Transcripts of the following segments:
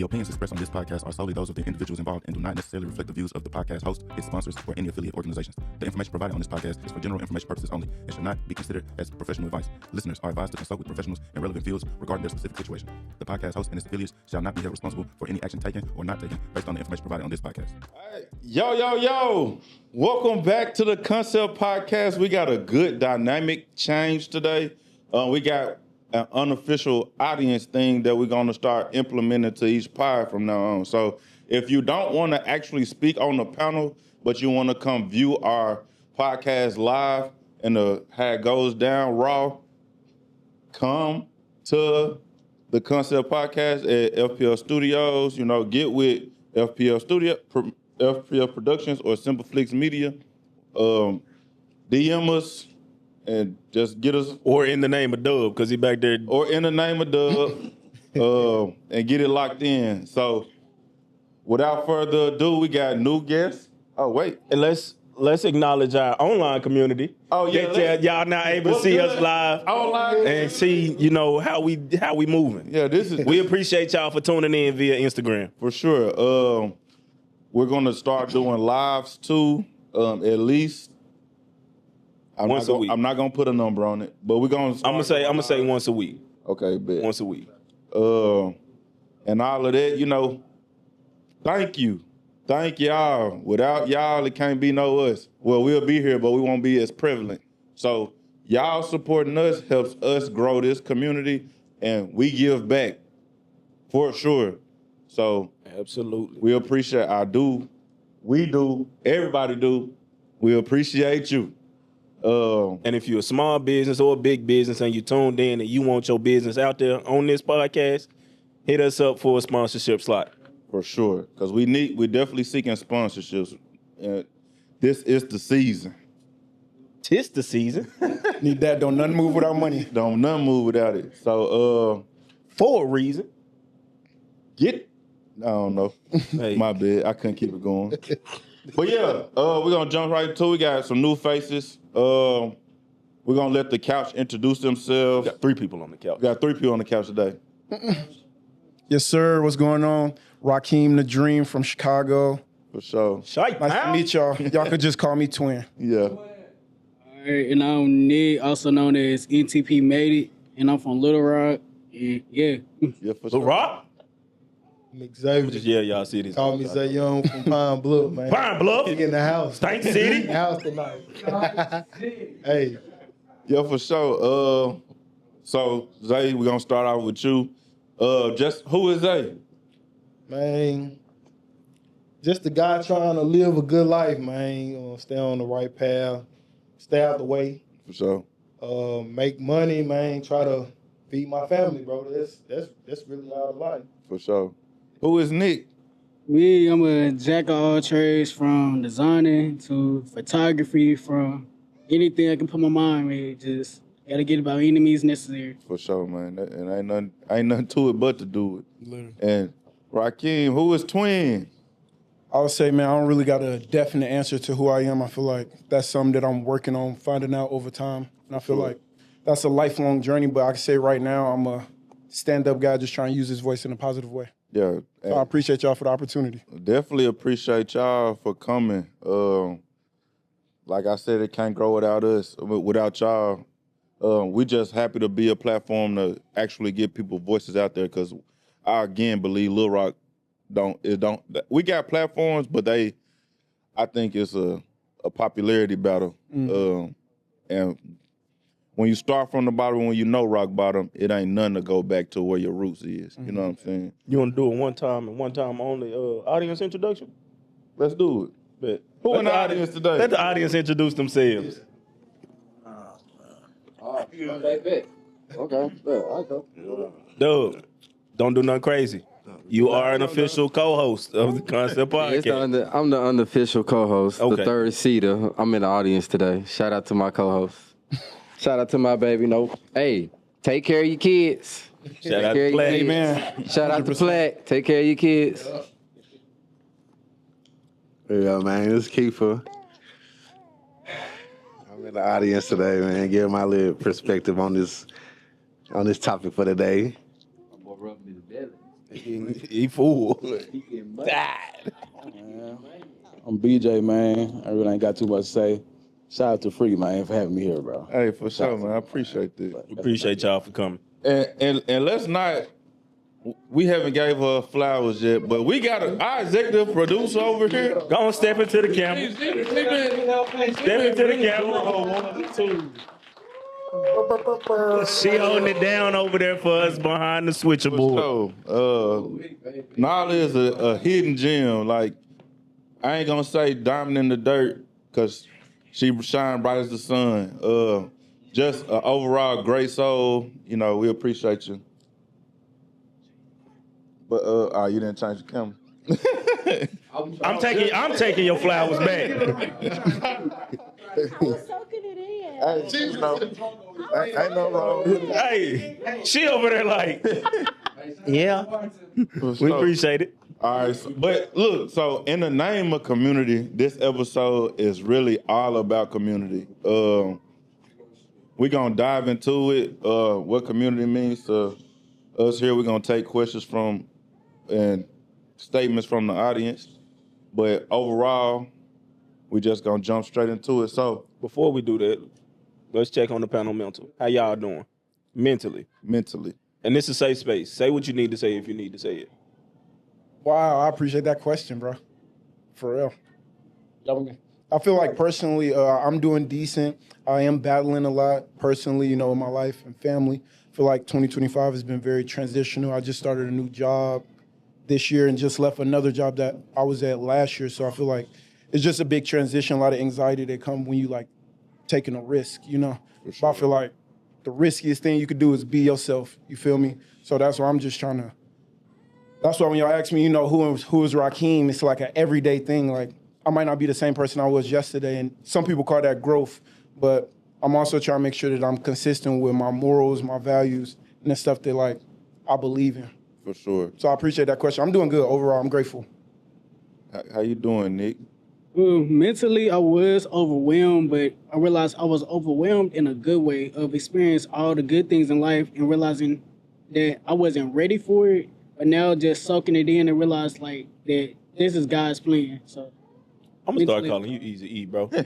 The opinions expressed on this podcast are solely those of the individuals involved and do not necessarily reflect the views of the podcast host, its sponsors, or any affiliate organizations. The information provided on this podcast is for general information purposes only and should not be considered as professional advice. Listeners are advised to consult with professionals in relevant fields regarding their specific situation. The podcast host and its affiliates shall not be held responsible for any action taken or not taken based on the information provided on this podcast. All right. Yo. Welcome back to the Concept Podcast. We got a good dynamic change today. We got an unofficial audience thing that we're going to start implementing to each pod from now on. So if you don't want to actually speak on the panel, but you want to come view our podcast live and how it goes down raw, come to the Concept Podcast at FPL Studios. You know, get with FPL Productions or Simple Flix Media. DM us and just get us. Or in the name of Dub, because he back there. Or in the name of Dub, and get it locked in. So without further ado, we got new guests. Oh, wait. And let's acknowledge our online community. Oh, yeah. Y'all now able to see us live online and see, you know, how we moving. Yeah, we appreciate y'all for tuning in via Instagram. For sure. We're going to start doing lives too, at least. Once a week. I'm not gonna put a number on it, but we're gonna. I'm gonna say once a week. Okay, bet. Once a week. And all of that, you know. Thank y'all. Without y'all, it can't be no us. Well, we'll be here, but we won't be as prevalent. So y'all supporting us helps us grow this community, and we give back for sure. So absolutely, we appreciate. We do. Everybody do. We appreciate you. And if you're a small business or a big business and you tuned in and you want your business out there on this podcast, hit us up for a sponsorship slot. For sure, because we're definitely seeking sponsorships. This is the season. Tis the season. Need that. Don't nothing move without money. Don't nothing move without it. So, for a reason. I don't know. Hey. My bad. I couldn't keep it going. But yeah, we're going to jump right into it. We got some new faces. We're going to let the couch introduce themselves. We got 3 people on the couch. We got 3 people on the couch today. Yes, sir. What's going on? Raheem the Dream from Chicago. For sure. Nice to meet y'all. Y'all could just call me Twin. Yeah. All right, and I'm Nick, also known as NTP Made It, and I'm from Little Rock. And yeah. Yeah, for sure. Little Rock? Xavier. Y'all see this. Call me Zay Young from Pine Bluff, man. Pine Bluff? In the house. Stank City? House tonight. Hey. Yeah, for sure. So, Zay, we're going to start out with you. Just who is Zay? Man, just the guy trying to live a good life, man. Stay on the right path. Stay out the way. For sure. Make money, man. Try to feed my family, bro. That's really all life. For sure. Who is Nick? Me, I'm a jack of all trades, from designing to photography, from anything I can put my mind with. Just gotta get about any means necessary. For sure, man. And ain't nothing to it but to do it. Literally. And Raheem, who is Twin? I would say, man, I don't really got a definite answer to who I am. I feel like that's something that I'm working on finding out over time. And I feel like that's a lifelong journey, but I can say right now I'm a stand-up guy just trying to use his voice in a positive way. Yeah. So I appreciate y'all for the opportunity. Definitely appreciate y'all for coming. Like I said, it can't grow without us, without y'all. We just happy to be a platform to actually get people voices out there, because I again believe Lil Rock we got platforms, but I think it's a popularity battle. Mm-hmm. And when you start from the bottom, when you know rock bottom, it ain't nothing to go back to where your roots is. Mm-hmm. You know what I'm saying? You want to do it one time and one time only audience introduction? Let's do it. But who in the audience today? Let the audience introduce themselves. Okay, I'll go. Dude, don't do nothing crazy. You are an official co-host of the Concept Podcast. I'm the unofficial co-host, the third seater. I'm in the audience today. Shout out to my co-host. Shout out to my baby. No, hey, take care of your kids. Shout out to Platt. Man. Shout out to Platt. Take care of your kids. Yeah, man, it's Kiefer. I'm in the audience today, man. Give my little perspective on this topic for today. He fool. Died. I'm BJ, man. I really ain't got too much to say. Shout out to Free, man, for having me here, bro. Hey, for sure, man. I appreciate that. Appreciate y'all for coming. And let's not. We haven't gave her flowers yet, but we got our executive producer over here. Go on, step into the camera. Step into the camera. She holding it down over there for us behind the switchboard. Nala is a hidden gem. Like, I ain't gonna say diamond in the dirt because she shine bright as the sun. Just an overall great soul. You know, we appreciate you. But you didn't change the camera. I'm taking your flowers back. I was soaking it in. Hey, ain't no wrong. Hey, she over there like, yeah. We appreciate it. All right, but look, so in the name of community, this episode is really all about community. We're gonna dive into it, what community means to us here. We're gonna take questions from and statements from the audience, but overall, we just gonna jump straight into it. So before we do that, let's check on the panel mental. How y'all doing? Mentally. And this is a safe space. Say what you need to say if you need to say it. Wow, I appreciate that question, bro. For real. I feel like personally, I'm doing decent. I am battling a lot personally, in my life and family. I feel like 2025 has been very transitional. I just started a new job this year and just left another job that I was at last year. So I feel like it's just a big transition, a lot of anxiety that comes when you like taking a risk, Sure. But I feel like the riskiest thing you could do is be yourself. You feel me? So that's why I'm just trying to. That's why when y'all ask me, who is Rakeem, it's like an everyday thing. Like I might not be the same person I was yesterday, and some people call that growth. But I'm also trying to make sure that I'm consistent with my morals, my values, and the stuff that like I believe in. For sure. So I appreciate that question. I'm doing good overall. I'm grateful. How you doing, Nick? Mentally, I was overwhelmed, but I realized I was overwhelmed in a good way of experiencing all the good things in life and realizing that I wasn't ready for it. But now just soaking it in and realize like that this is God's plan. So I'm gonna start calling you Easy E, bro. Cause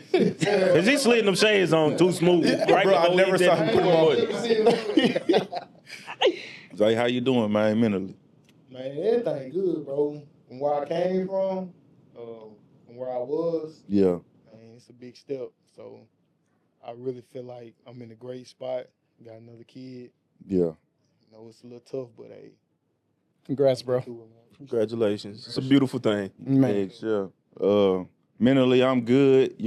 he slid them shades on too smooth. Right, bro, I never saw him put them on. Zay, how you doing, man, mentally? Man, everything good, bro. From where I came from where I was, yeah, man, it's a big step. So I really feel like I'm in a great spot. Got another kid. Yeah. It's a little tough, but hey. Congrats, bro. Congratulations. It's a beautiful thing. Man. Yeah. Mentally, I'm good.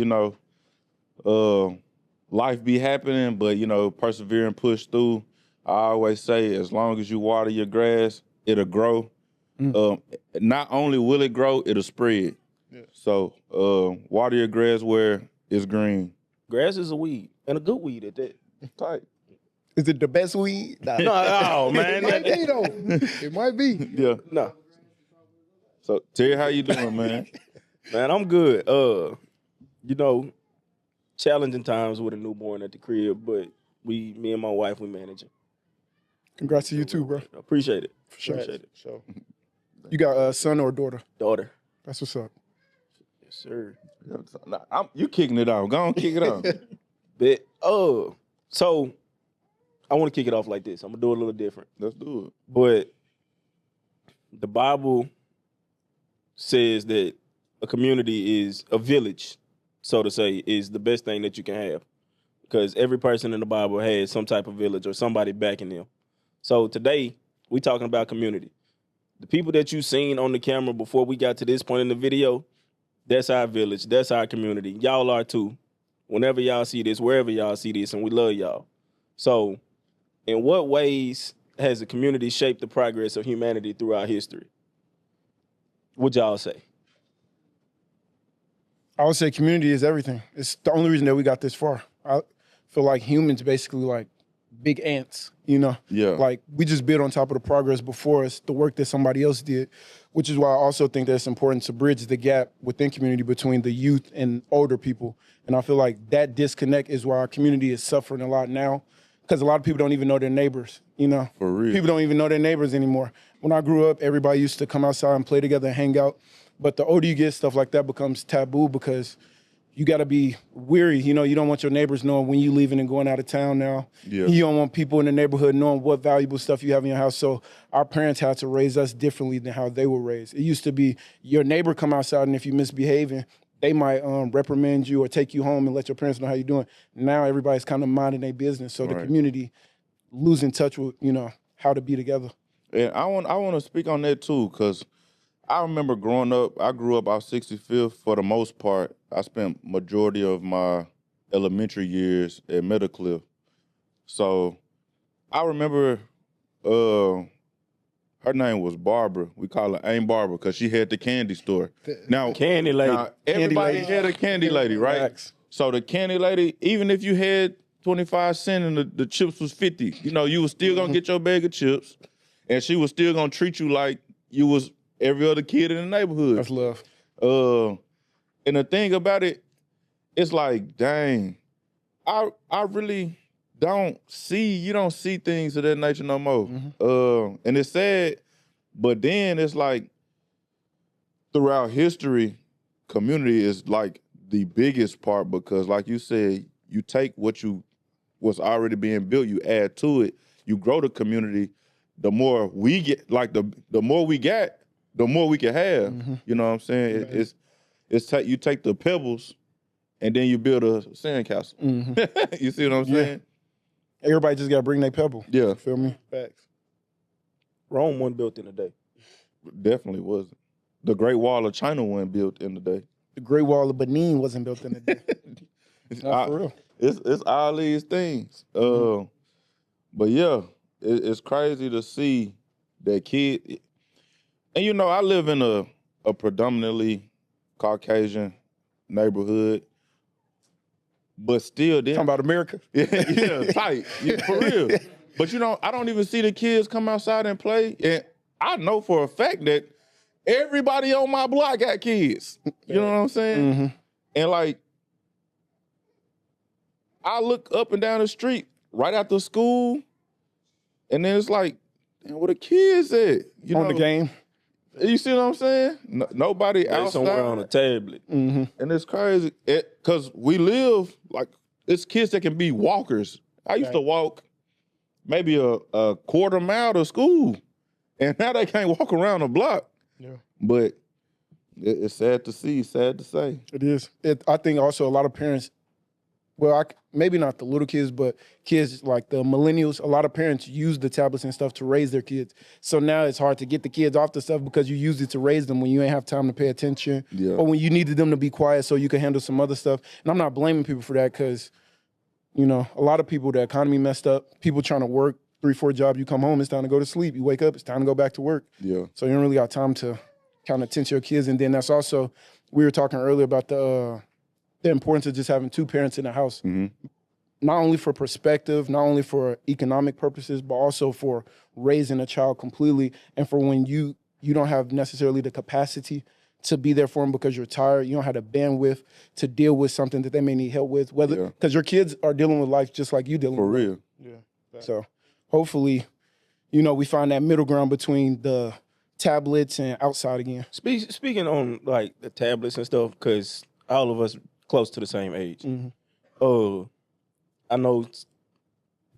Life be happening, but, persevere and push through. I always say, as long as you water your grass, it'll grow. Not only will it grow, it'll spread. Yeah. So, water your grass where it's green. Grass is a weed, and a good weed at that. Tight. Is it the best weed? No, man. It might be, though. It might be. Yeah. No. So, Terry, how you doing, man? Man, I'm good. Challenging times with a newborn at the crib, but me and my wife, we manage it. Congrats to you too, bro. Appreciate it. For sure. Appreciate it. Sure. You got a son or a daughter? Daughter. That's what's up. Yes, sir. You kicking it off. Go on, kick it off. So I want to kick it off like this. I'm going to do it a little different. Let's do it. But the Bible says that a community is a village, so to say, is the best thing that you can have. Because every person in the Bible has some type of village or somebody backing them. So today, we're talking about community. The people that you've seen on the camera before we got to this point in the video, that's our village. That's our community. Y'all are too. Whenever y'all see this, wherever y'all see this, and we love y'all. So in what ways has the community shaped the progress of humanity throughout history? What y'all say? I would say community is everything. It's the only reason that we got this far. I feel like humans basically like big ants, Yeah. Like we just build on top of the progress before us, the work that somebody else did, which is why I also think that it's important to bridge the gap within community between the youth and older people. And I feel like that disconnect is why our community is suffering a lot now because a lot of people don't even know their neighbors, For real. People don't even know their neighbors anymore. When I grew up, everybody used to come outside and play together and hang out. But the older you get, stuff like that becomes taboo because you got to be weary. You don't want your neighbors knowing when you leaving and going out of town now. Yeah. You don't want people in the neighborhood knowing what valuable stuff you have in your house. So our parents had to raise us differently than how they were raised. It used to be your neighbor come outside, and if you misbehaving, they might reprimand you or take you home and let your parents know how you're doing. Now everybody's kind of minding their business. So the community losing touch with, how to be together. And I want to speak on that too, because I remember growing up, I grew up out 65th for the most part. I spent majority of my elementary years at Meadowcliff. So I remember her name was Barbara. We call her Aunt Barbara because she had the candy store. Now, Candy lady. Now, everybody had a candy lady, right? Facts. So the candy lady, even if you had 25 cents and the chips was 50, you was still going to get your bag of chips, and she was still going to treat you like you was every other kid in the neighborhood. That's love. And the thing about it, it's like, dang, I really don't see things of that nature no more. And it's sad, but then it's like throughout history, community is like the biggest part because like you said, you take what's already being built, you add to it, you grow the community. The more we get, like the more we get, the more we can have. You know what I'm saying? Right. It's you take the pebbles and then you build a sandcastle. You see what I'm saying? Everybody just got to bring their pebble. Yeah. Feel me? Facts. Rome wasn't built in a day. Definitely wasn't. The Great Wall of China wasn't built in a day. The Great Wall of Benin wasn't built in a day. Not for real. It's all these things. But yeah, it's crazy to see that kid. And I live in a predominantly Caucasian neighborhood, but still, Talking about America? yeah, tight, for real. But I don't even see the kids come outside and play, and I know for a fact that everybody on my block got kids. You know what I'm saying? And like, I look up and down the street right after school, and then it's like, damn, where the kids at? On the game? You see what I'm saying? Nobody They outside. somewhere on a tablet. And it's crazy because we live like it's kids that can be walkers. I used to walk maybe a quarter mile to school, and now they can't walk around the block. Yeah. But it's sad to see, sad to say. It is. I think also a lot of parents, maybe not the little kids, but kids like the millennials, a lot of parents use the tablets and stuff to raise their kids. So now it's hard to get the kids off the stuff because you use it to raise them when you ain't have time to pay attention or when you needed them to be quiet so you can handle some other stuff. And I'm not blaming people for that because, a lot of people, the economy messed up. People trying to work 3-4 jobs, you come home, it's time to go to sleep. You wake up, it's time to go back to work. Yeah. So you don't really got time to kind of tend to your kids. And then that's also, we were talking earlier about the importance of just having two parents in the house. Not only for perspective, not only for economic purposes, but also for raising a child completely. And for when you don't have necessarily the capacity to be there for them because you're tired, you don't have the bandwidth to deal with something that they may need help with. Because your kids are dealing with life just like you dealing with. For real. Yeah. So hopefully, we find that middle ground between the tablets and outside again. Speaking on like the tablets and stuff, because all of us close to the same age. I know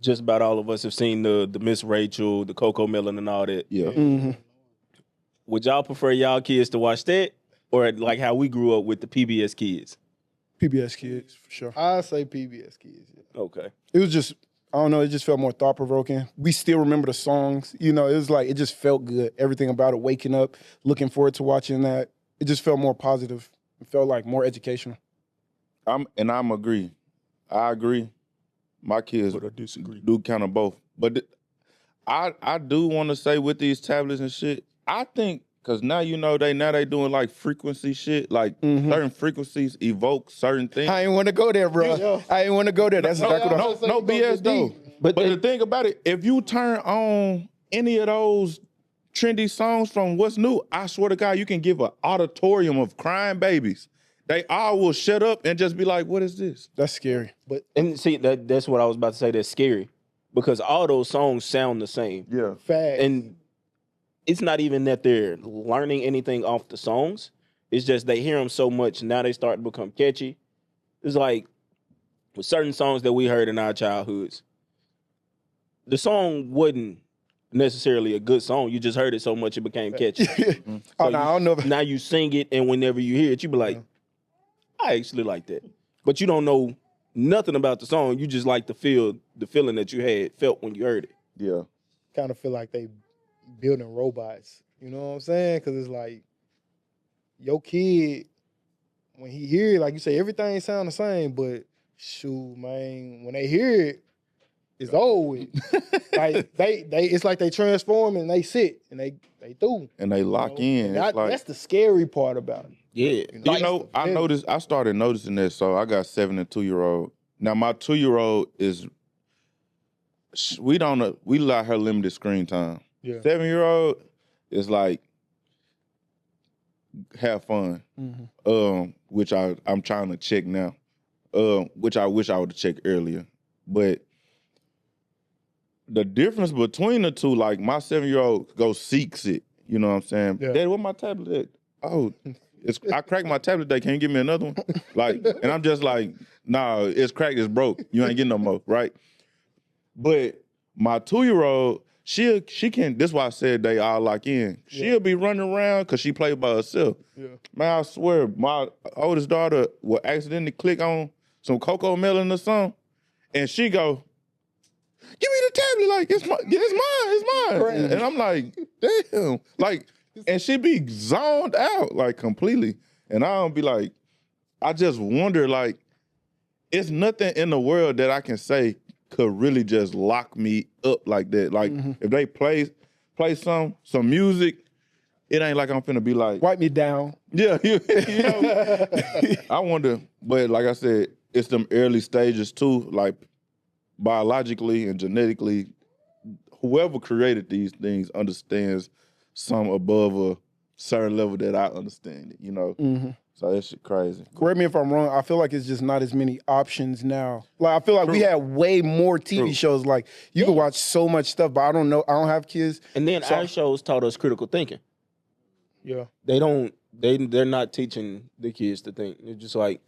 just about all of us have seen the Miss Rachel, the Coco Melon, and all that. Yeah. Would y'all prefer y'all kids to watch that, or like how we grew up with the PBS kids? PBS kids, for sure. I say PBS kids. Yeah. Okay. It was just, I don't know, it just felt more thought-provoking. We still remember the songs. It was like, it just felt good. Everything about it, waking up, looking forward to watching that. It just felt more positive. It felt like more educational. I agree. My kids But I disagree. do kind of both. But I do want to say with these tablets and shit, I think because now they doing like frequency shit, like certain frequencies evoke certain things. I ain't want to go there, bro. Yeah. I ain't want to go there. That's exactly what I'm No BS though. But the thing about it, if you turn on any of those trendy songs from what's new, I swear to God, you can give an auditorium of crying babies. They all will shut up and just be like, "What is this?" That's scary. And see, that's what I was about to say. That's scary. because all those songs sound the same. Yeah. Facts. And it's not even that they're learning anything off the songs. It's just they hear them so much, now they start to become catchy. It's like with certain songs that we heard in our childhoods, the song wasn't necessarily a good song. You just heard it so much it became catchy. I don't know. Now you sing it, and whenever you hear it, you be like, I actually like that. But you don't know nothing about the song. You just like the feeling that you felt when you heard it. Yeah. Kind of feel like they building robots. You know what I'm saying? Because it's like your kid, when he hear it, like you say, everything sound the same, but shoot, man, when they hear it, it's over with. Like they it's like they transform and they sit and they through. And they lock in. And It's like, that's the scary part about it. Yeah. I started noticing that. So I got 7 and 2-year-old. Now my 2-year-old is, we let her limited screen time. Yeah. 7-year-old is like, have fun. Which I'm trying to check now. Which I wish I would have checked earlier. But the difference between the two, like my 7-year-old goes seeks it. You know what I'm saying? Yeah. Dad, where my tablet at? Oh, I cracked my tablet today. Can you give me another one? Like, and I'm just like, nah, it's cracked, it's broke. You ain't getting no more, right? But my 2-year-old, she can, this is why I said they all lock in. She'll be running around because she plays by herself. Yeah. Man, I swear, my oldest daughter will accidentally click on some Coco Melon or something, and she go, give me the tablet, like, it's mine. And I'm like, damn. Like, and she be zoned out, like, completely. And I don't be like, I just wonder, like, it's nothing in the world that I can say could really just lock me up like that. Like, if they play some music, it ain't like I'm finna be like, Wipe me down. yeah, you know. I wonder, but like I said, it's them early stages too, like biologically and genetically, whoever created these things understands some above a certain level that I understand it, you know? So that shit crazy. Correct me if I'm wrong. I feel like it's just not as many options now. Like I feel like we had way more TV shows. Like you can watch so much stuff, but I don't know. I don't have kids. And then our shows taught us critical thinking. Yeah. They're not teaching the kids to think. They're just like,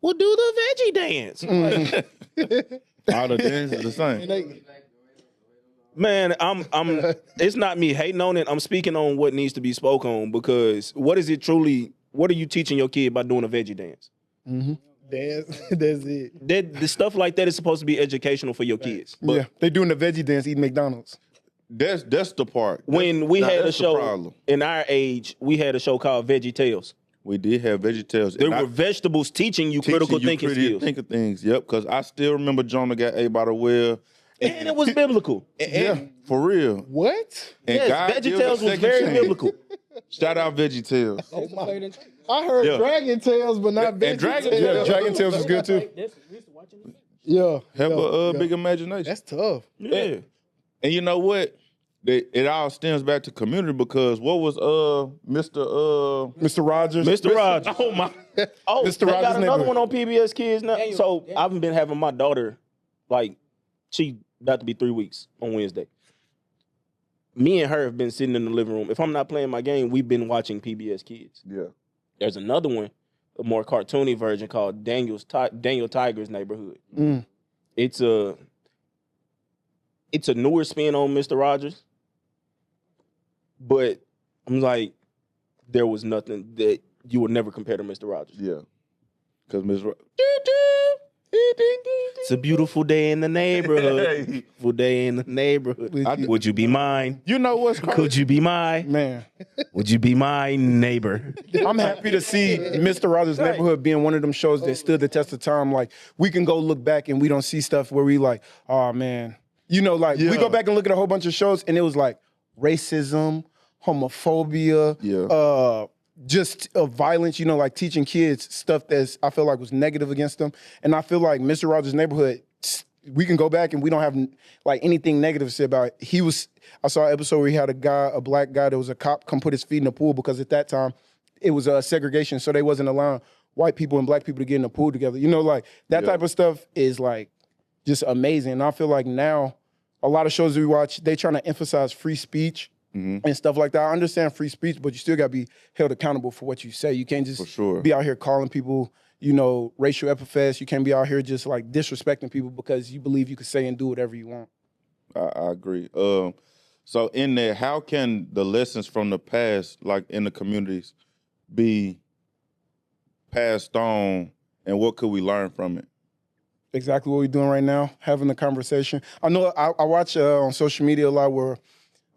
well, do the veggie dance. Like, All the things are the same. man, I'm it's not me hating on it. I'm speaking on what needs to be spoken on, because what are you teaching your kid by doing a veggie dance? That's it. The stuff like that is supposed to be educational for your kids. But Yeah, they doing the veggie dance eating McDonald's. That's the part. when we had a that's the show problem. in our age, we had a show called Veggie Tales. We did have VeggieTales. There were vegetables teaching you critical thinking skills. Thinking things, yep. Because I still remember Jonah got ate by the well. And it was biblical. And for real. What? And Yes, God gives a VeggieTales was second very chance. biblical. Shout out VeggieTales. I heard Yeah. Dragon Tales, but not Veggie And Dragon Tales. Tales. Dragon Tales is good too. Yeah. Have yeah, a yeah. big imagination. That's tough. Yeah. And you know what? It all stems back to community, because what was Mr. Rogers. Mr. Rogers. Oh my. Oh, Mr. they Rogers' got another Neighborhood. one on PBS Kids now. So I've been having my daughter, like, she about to be 3 weeks on Wednesday. Me and her have been sitting in the living room. If I'm not playing my game, we've been watching PBS Kids. Yeah. There's another one, a more cartoony version called Daniel Tiger's Neighborhood. It's a newer spin on Mr. Rogers, but I'm like, there was nothing that you would never compare to Mr. Rogers. Yeah. Because It's a beautiful day in the neighborhood. Beautiful day in the neighborhood. Would you be mine? You know what's crazy? Could you be mine? Man, Would you be my neighbor? I'm happy to see Mr. Rogers' Neighborhood being one of them shows that stood the test of time. Like we can go look back and we don't see stuff where we like, oh man. You know, like we go back and look at a whole bunch of shows and it was like racism, homophobia, just violence, you know, like teaching kids stuff that's I feel like was negative against them. And I feel like Mr. Rogers' Neighborhood, we can go back and we don't have like anything negative to say about it. I saw an episode where he had a black guy that was a cop come put his feet in the pool because at that time it was segregation, so they wasn't allowing white people and black people to get in the pool together. You know, like that type of stuff is like just amazing. And I feel like now a lot of shows that we watch, they trying to emphasize free speech and stuff like that. I understand free speech, but you still got to be held accountable for what you say. You can't just be out here calling people, you know, racial epithets. You can't be out here just like disrespecting people because you believe you can say and do whatever you want. I agree. So in there, how can the lessons from the past, like in the communities, be passed on, and what could we learn from it? Exactly what we're doing right now, having a conversation. I know I watch on social media a lot where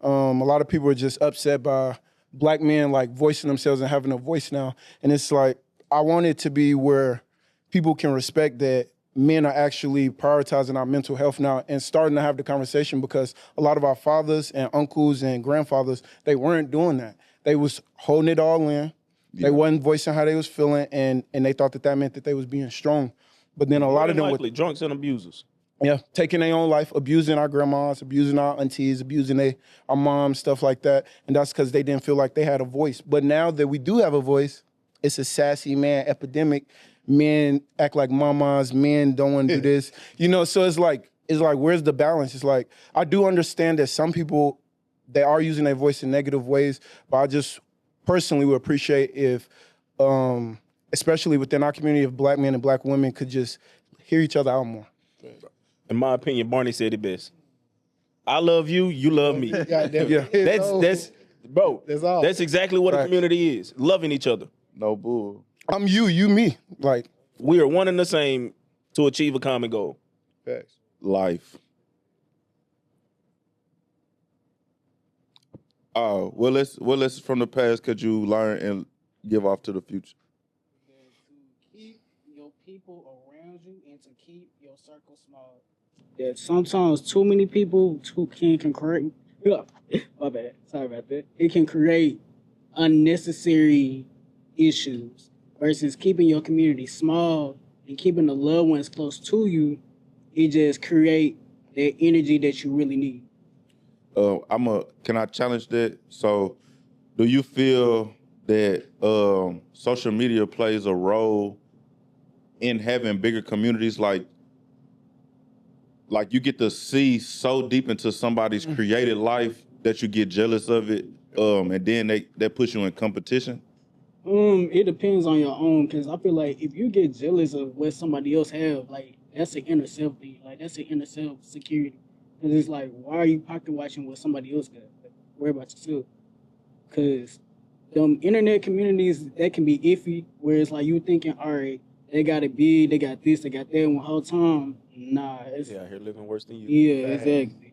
a lot of people are just upset by black men like voicing themselves and having a voice now. And it's like, I want it to be where people can respect that men are actually prioritizing our mental health now and starting to have the conversation, because a lot of our fathers and uncles and grandfathers, they weren't doing that. They was holding it all in. Yeah. They wasn't voicing how they was feeling, and they thought that meant that they was being strong. But then a lot of them were drunks and abusers. Yeah, taking their own life, abusing our grandmas, abusing our aunties, abusing our moms, stuff like that. And that's because they didn't feel like they had a voice. But now that we do have a voice, it's a sassy man epidemic. Men act like mamas, men don't want to do this. You know, so it's like, where's the balance? It's like, I do understand that some people, they are using their voice in negative ways, but I just personally would appreciate if, especially within our community of black men and black women, could just hear each other out more. In my opinion, Barney said it best. I love you, you love me. Yeah. That's bro. That's all. That's exactly what a community is. Loving each other. No bull. I'm you me. Like, we are one and the same to achieve a common goal. Facts. Life. What lessons from the past could you learn and give off to the future? To keep your people around you and to keep your circle small. That sometimes too many people can create. My bad. Sorry about that. It can create unnecessary issues versus keeping your community small and keeping the loved ones close to you. It just create that energy that you really need. Can I challenge that? So, do you feel that social media plays a role in having bigger communities? Like you get to see so deep into somebody's created life that you get jealous of it, and then that puts you in competition? It depends on your own, because I feel like if you get jealous of what somebody else have, like, that's an inner self thing. Like, that's an inner self security. Because it's like, why are you pocket watching what somebody else got? Like, worry about yourself. Because them internet communities, that can be iffy, where it's like you thinking, all right, they got it big, they got this, they got that, and the whole time, nah. It's out here living worse than you. Yeah, exactly.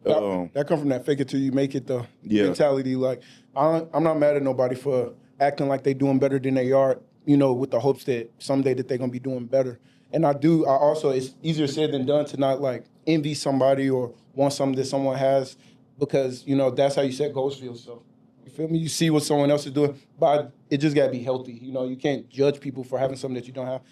That come from that fake it till you make it though mentality. Like, I'm not mad at nobody for acting like they doing better than they are, you know, with the hopes that someday that they're gonna be doing better. And I also, it's easier said than done to not like envy somebody or want something that someone has, because, you know, that's how you set goals for yourself. You feel me? You see what someone else is doing, but it just gotta be healthy. You know, you can't judge people for having something that you don't have.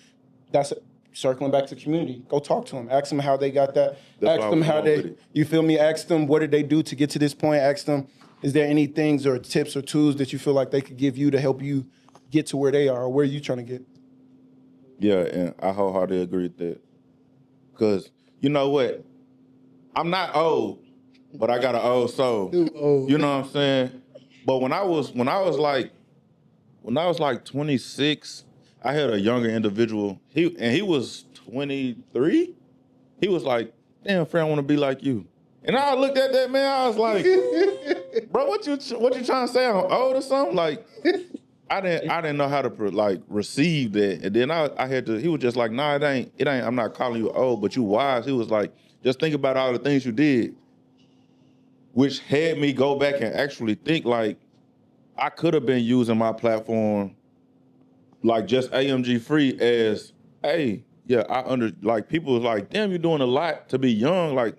That's circling back to community. Go talk to them. Ask them how they got that. Ask them how you feel me? Ask them what did they do to get to this point. Ask them, is there any things or tips or tools that you feel like they could give you to help you get to where they are or where you trying to get? Yeah, and I wholeheartedly agree with that. Because, you know what? I'm not old, but I got an old soul. You know what I'm saying? But when I was like 26, I had a younger individual. He was 23. He was like, "Damn, friend, I want to be like you." And I looked at that man. I was like, "Bro, what you trying to say? I'm old or something?" Like, I didn't know how to like receive that. And then I had to. He was just like, "Nah, it ain't. I'm not calling you old, but you wise." He was like, "Just think about all the things you did," which had me go back and actually think like I could have been using my platform like just AMG free as, hey, yeah, like people was like, damn, you're doing a lot to be young. Like,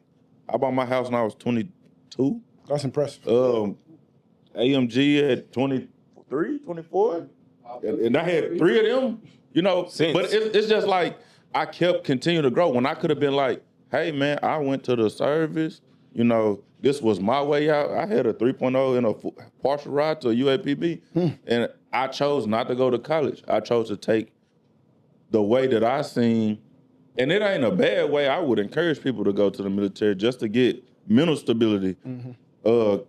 I bought my house when I was 22. That's impressive. AMG at 23, 24. And I had 3 of them, you know. But it's just like I kept continuing to grow when I could have been like, hey, man, I went to the service. You know, this was my way out. I had a 3.0 and a partial ride to a UAPB. And I chose not to go to college. I chose to take the way that I seen And it ain't a bad way. I would encourage people to go to the military just to get mental stability. The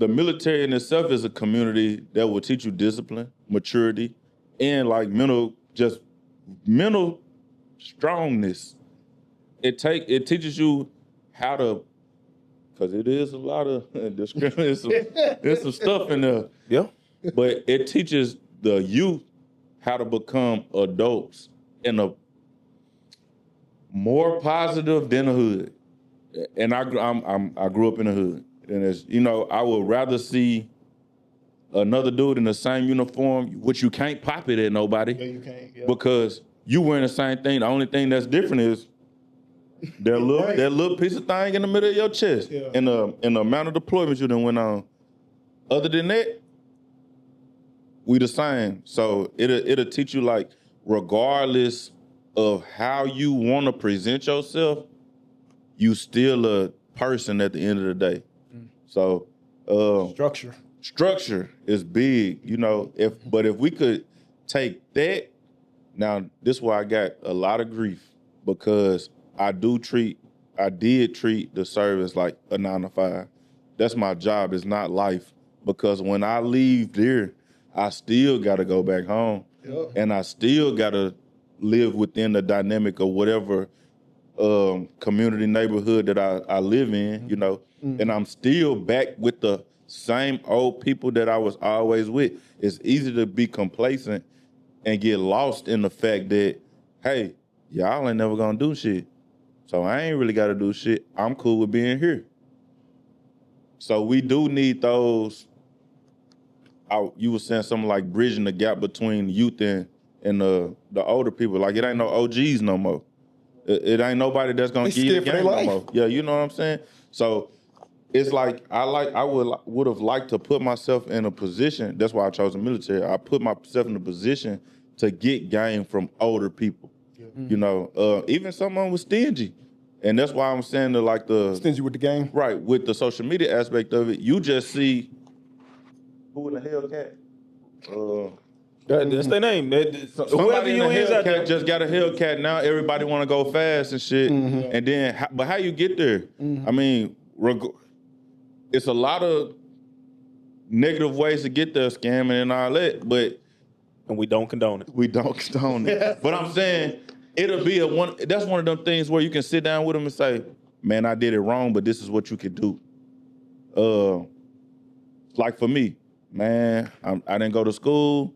military in itself is a community that will teach you discipline, maturity, and like mental strongness. It teaches you how to, because it is a lot of discrimination. There's some stuff in there. Yeah. But it teaches the youth how to become adults in a more positive than the hood. And I grew up in the hood. And it's, I would rather see another dude in the same uniform, which you can't pop it at nobody. Yeah, you can't. Yeah. Because you wearing the same thing. The only thing that's different is that little piece of thing in the middle of your chest. Yeah. And the amount of deployments you done went on. Other than that, we the same. So it'll teach you, like, regardless of how you want to present yourself, you still a person at the end of the day. So structure is big, But if we could take that, now this is why I got a lot of grief, because I did treat the service like a 9 to 5. That's my job. It's not life, because when I leave there, I still got to go back home, and I still got to live within the dynamic of whatever community neighborhood that I live in, and I'm still back with the same old people that I was always with. It's easy to be complacent and get lost in the fact that, hey, y'all ain't never gonna do shit. So I ain't really gotta do shit. I'm cool with being here. So we do need those, you were saying something like bridging the gap between youth and the older people. Like, it ain't no OGs no more. It ain't nobody that's gonna give you the game no more. Yeah, you know what I'm saying? So it's like I would have liked to put myself in a position. That's why I chose the military. I put myself in a position to get game from older people. Yeah. Even someone was stingy, and that's why I'm saying stingy with the game. Right, with the social media aspect of it, you just see who in the Hellcat. That's their name. Whoever you is out there just got a Hellcat. Now everybody want to go fast and shit. And then, but how you get there? I mean, it's a lot of negative ways to get there, scamming and all that, and we don't condone it. We don't condone it. But I'm saying it'll be that's one of them things where you can sit down with them and say, man, I did it wrong, but this is what you could do. Like for me, man, I didn't go to school,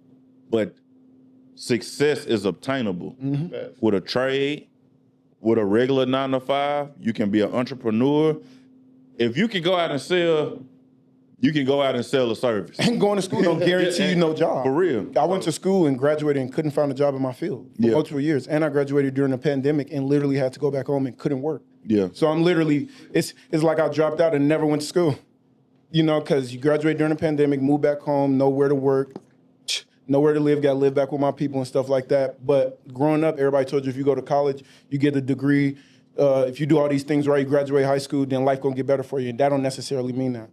but success is obtainable. With a trade, with a regular 9 to 5, you can be an entrepreneur. If you can go out and sell, you can go out and sell a service. And going to school don't guarantee you no job. For real. I went to school and graduated and couldn't find a job in my field for multiple years. And I graduated during the pandemic and literally had to go back home and couldn't work. Yeah. So I'm literally, it's like I dropped out and never went to school. Because you graduate during the pandemic, move back home, nowhere to work, nowhere to live, got to live back with my people and stuff like that. But growing up, everybody told you if you go to college, you get a degree. If you do all these things right, you graduate high school, then life gonna get better for you. And that don't necessarily mean that.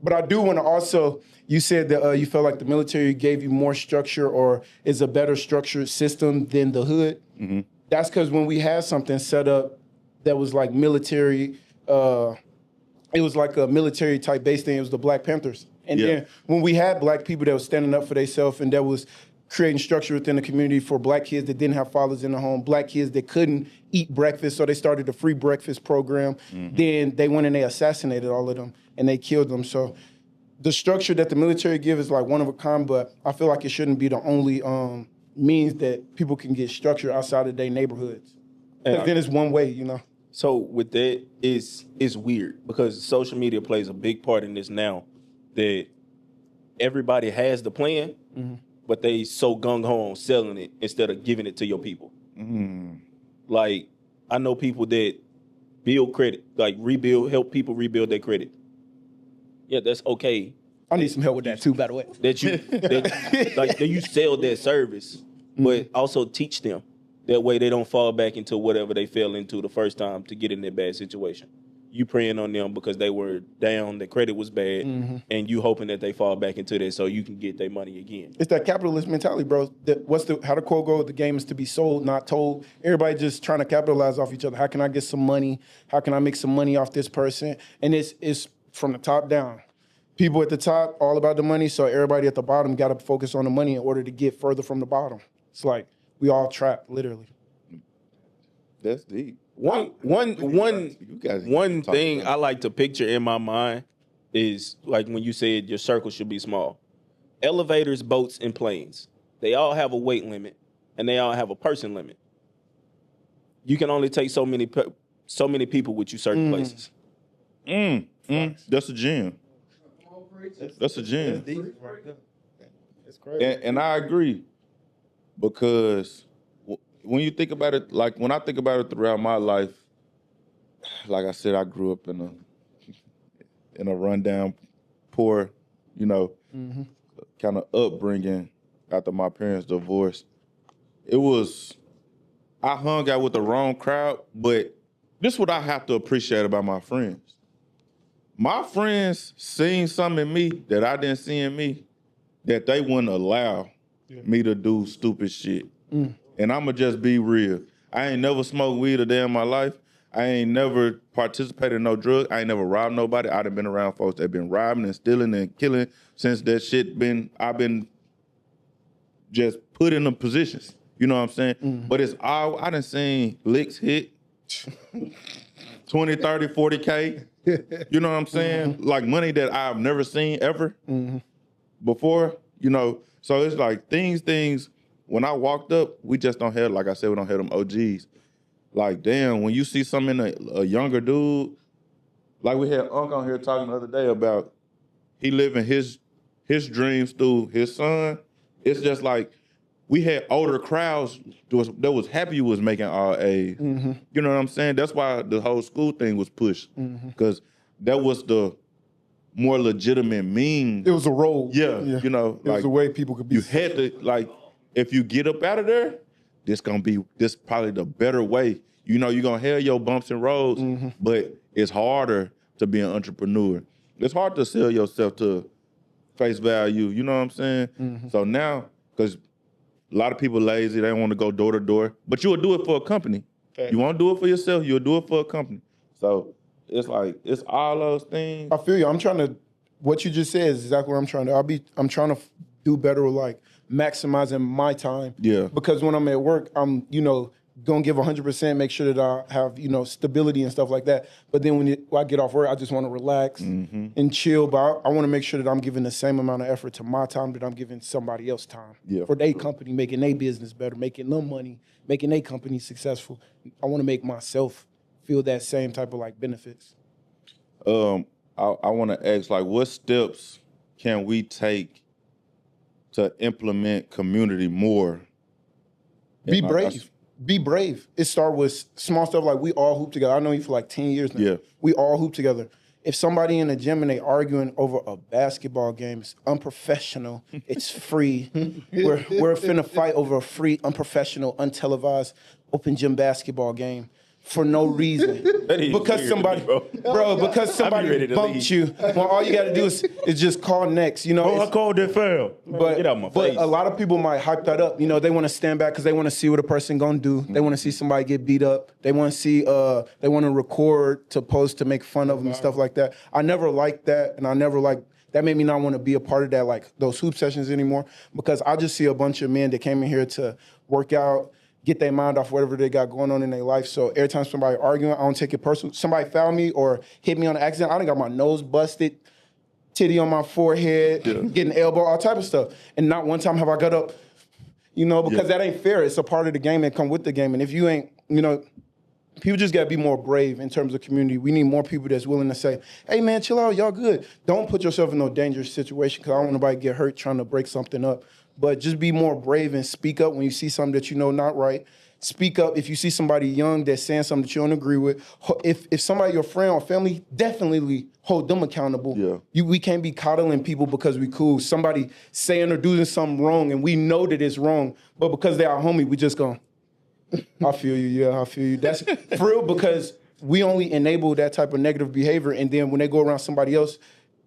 But I do want to also, you said that you felt like the military gave you more structure or is a better structured system than the hood. Mm-hmm. That's because when we had something set up that was like military, it was like a military type base thing. It was the Black Panthers. And then when we had black people that was standing up for themselves and that was creating structure within the community for black kids that didn't have fathers in the home, black kids that couldn't eat breakfast, so they started a free breakfast program. Mm-hmm. Then they went and they assassinated all of them and they killed them. So the structure that the military give is like one of a kind, but I feel like it shouldn't be the only means that people can get structure outside of their neighborhoods. And then it's one way, So with that, it's weird because social media plays a big part in this now that everybody has the plan, mm-hmm. but they so gung-ho on selling it instead of giving it to your people. Mm. Like, I know people that build credit, like help people rebuild their credit. Yeah, that's okay. I need some help with that too, by the way. That you sell that service, mm-hmm. but also teach them. That way they don't fall back into whatever they fell into the first time to get in that bad situation. you praying on them because they were down, their credit was bad, and you hoping that they fall back into that so you can get their money again. It's that capitalist mentality, bro. How the quote go? The game is to be sold, not told. Everybody just trying to capitalize off each other. How can I get some money? How can I make some money off this person? And it's from the top down. People at the top all about the money, so everybody at the bottom got to focus on the money in order to get further from the bottom. It's like we all trapped, literally. That's deep. One thing I like to picture in my mind is like when you said your circle should be small. Elevators, boats, and planes. They all have a weight limit and they all have a person limit. You can only take so many people with you certain places. That's a gem. That's a gem. It's crazy. And I agree because when you think about it, like when I think about it throughout my life, like I said, I grew up in a rundown, poor, kind of upbringing after my parents' divorce. I hung out with the wrong crowd, but this is what I have to appreciate about my friends. My friends seen something in me that I didn't see in me that they wouldn't allow me to do stupid shit. And I'ma just be real. I ain't never smoked weed a day in my life. I ain't never participated in no drug. I ain't never robbed nobody. I done been around folks that been robbing and stealing and killing since that shit I've been just put in them positions. You know what I'm saying? But it's all, I done seen licks hit 20, 30, 40K. You know what I'm saying? Like money that I've never seen ever before, So it's like things, when I walked up, we just don't have, like I said, we don't have them OGs. Like, damn, when you see something in a younger dude, like we had Unc on here talking the other day about he living his dreams through his son. It's just like we had older crowds that was happy you was making our age. You know what I'm saying? That's why the whole school thing was pushed. Because that was the more legitimate means. It was a role. Yeah. It was a way people could be. You had to, like, if you get up out of there, this probably the better way. You're gonna have your bumps and roads, but it's harder to be an entrepreneur. It's hard to sell yourself to face value, you know what I'm saying? So now, because a lot of people lazy, they want to go door to door, but you will do it for a company. Okay. You won't do it for yourself, you'll do it for a company. So it's like, it's all those things. I feel you. What you just said is exactly what I'm trying to, I'm trying to do better with like maximizing my time. Yeah. Because when I'm at work, I'm, gonna give 100%, make sure that I have, stability and stuff like that. But then when I get off work, I just want to relax and chill. But I want to make sure that I'm giving the same amount of effort to my time that I'm giving somebody else time. Yeah. For their company, making their business better, making them money, making their company successful. I want to make myself feel that same type of like benefits. I want to ask, like, what steps can we take to implement community more? Be brave. Be brave. It starts with small stuff like we all hoop together. I know you for like 10 years now. Yeah. We all hoop together. If somebody in the gym and they arguing over a basketball game, it's unprofessional. It's free. We're finna fight over a free, unprofessional, untelevised open gym basketball game for no reason. Because somebody, because somebody bumped you. Well, all you got to do is just call next. I called that foul. But get out my face. A lot of people might hype that up. They want to stand back because they want to see what a person gonna do. They want to see somebody get beat up. They want to see. They want to record to post to make fun of them and stuff like that. I never liked that, and I never liked. That made me not want to be a part of that, like those hoop sessions anymore, because I just see a bunch of men that came in here to work out, get their mind off whatever they got going on in their life. So every time somebody arguing, I don't take it personal. Somebody foul me or hit me on an accident, I done got my nose busted, titty on my forehead, getting elbow, all type of stuff. And not one time have I got up, because that ain't fair. It's a part of the game that come with the game. And if you ain't, people just gotta be more brave in terms of community. We need more people that's willing to say, hey man, chill out, y'all good. Don't put yourself in no dangerous situation because I don't want nobody to get hurt trying to break something up. But just be more brave and speak up when you see something that not right. Speak up if you see somebody young that's saying something that you don't agree with. If somebody, your friend or family, definitely hold them accountable. Yeah. We can't be coddling people because we cool. Somebody saying or doing something wrong and we know that it's wrong, but because they're our homie, we just go, I feel you, I feel you. That's for real, because we only enable that type of negative behavior, and then when they go around somebody else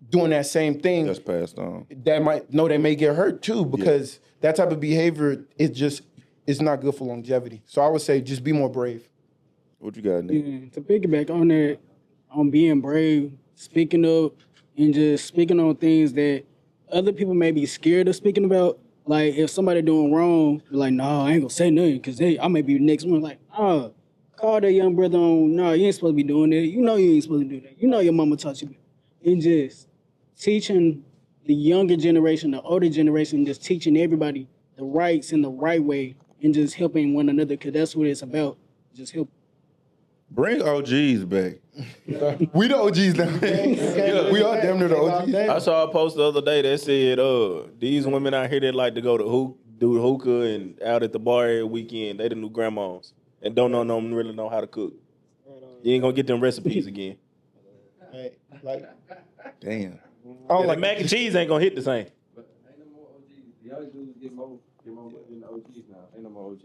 doing that same thing, That's passed on. they may get hurt too, because that type of behavior is not good for longevity. So I would say just be more brave. What you got, Nick? Yeah, to piggyback on that, on being brave, speaking up, and just speaking on things that other people may be scared of speaking about. Like, if somebody doing wrong, you're like, no, I ain't gonna say nothing, because I may be the next one. Like, call that young brother on, no, you ain't supposed to be doing that. You know you ain't supposed to do that. You know your mama taught you. And just teaching the younger generation, the older generation, just teaching everybody the rights in the right way, and just helping one another, because that's what it's about. Just help. Bring OGs back. We the OGs now. We are damn near the OGs. I saw a post the other day that said, these women out here that like to go to do hookah and out at the bar every weekend, they the new grandmas and don't really know how to cook. You ain't gonna get them recipes again. Damn. The mac and cheese ain't gonna hit the same. But ain't no more OGs. The young dudes get more money than the OGs now. Ain't no more OGs.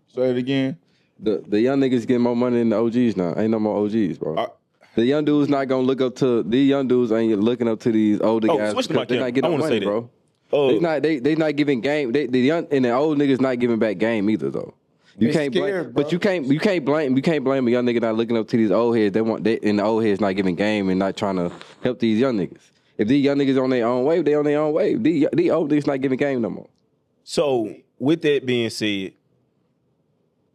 Say it again. The young niggas getting more money than the OGs now. Ain't no more OGs, bro. The young dudes not gonna look up to these young dudes. Ain't looking up to these older guys. Switch to my They camera. not getting no money, bro. They not giving game. The young and the old niggas not giving back game either though. You can't blame, but you can't blame a young nigga not looking up to these old heads. And the old heads not giving game and not trying to help these young niggas. If these young niggas on their own wave, they on their own wave. These old niggas not giving game no more. So with that being said,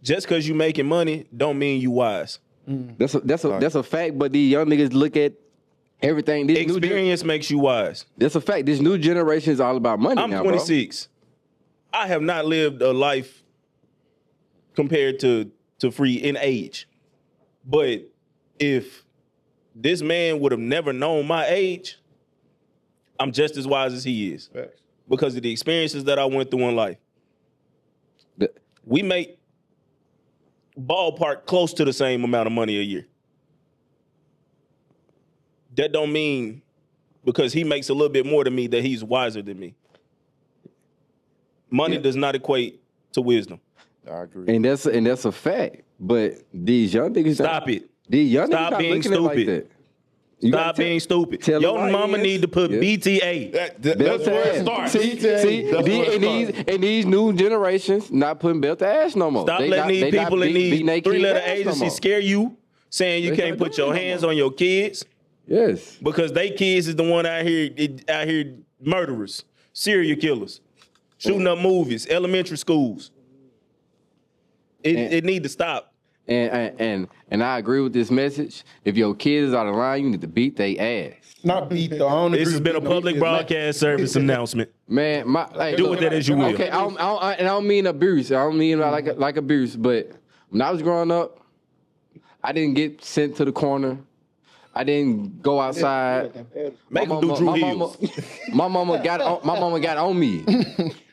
just because you making money don't mean you wise. That's a fact. But these young niggas look at everything. This experience makes you wise. That's a fact. This new generation is all about money. I'm now, 26. Bro. I have not lived a life compared to Free in age. But if this man would have never known my age, I'm just as wise as he is. Facts. Because of the experiences that I went through in life. We make ballpark close to the same amount of money a year. That don't mean because he makes a little bit more than me that he's wiser than me. Money does not equate to wisdom. I agree. And that's a fact. But these young niggas Stop it. These young Stop niggas not being looking at it like stupid. that. You Stop being stupid. Your mama need to put BTA. That's where it starts. And these new generations not putting belt to ass no more. Stop letting these people in these three-letter agencies scare you, saying you can't put your hands on your kids. Yes. Because they kids is the one out here murderers, serial killers, shooting up movies, elementary schools. It need to stop. And I agree with this message. If your kids is out of line, you need to beat their ass. Not beat though. I don't agree This has been a public broadcast service announcement. Man, do with that as you will. Okay, I don't mean abuse. I don't mean like abuse. But when I was growing up, I didn't get sent to the corner. I didn't go outside. Make them do Drew Hills. My mama got on me.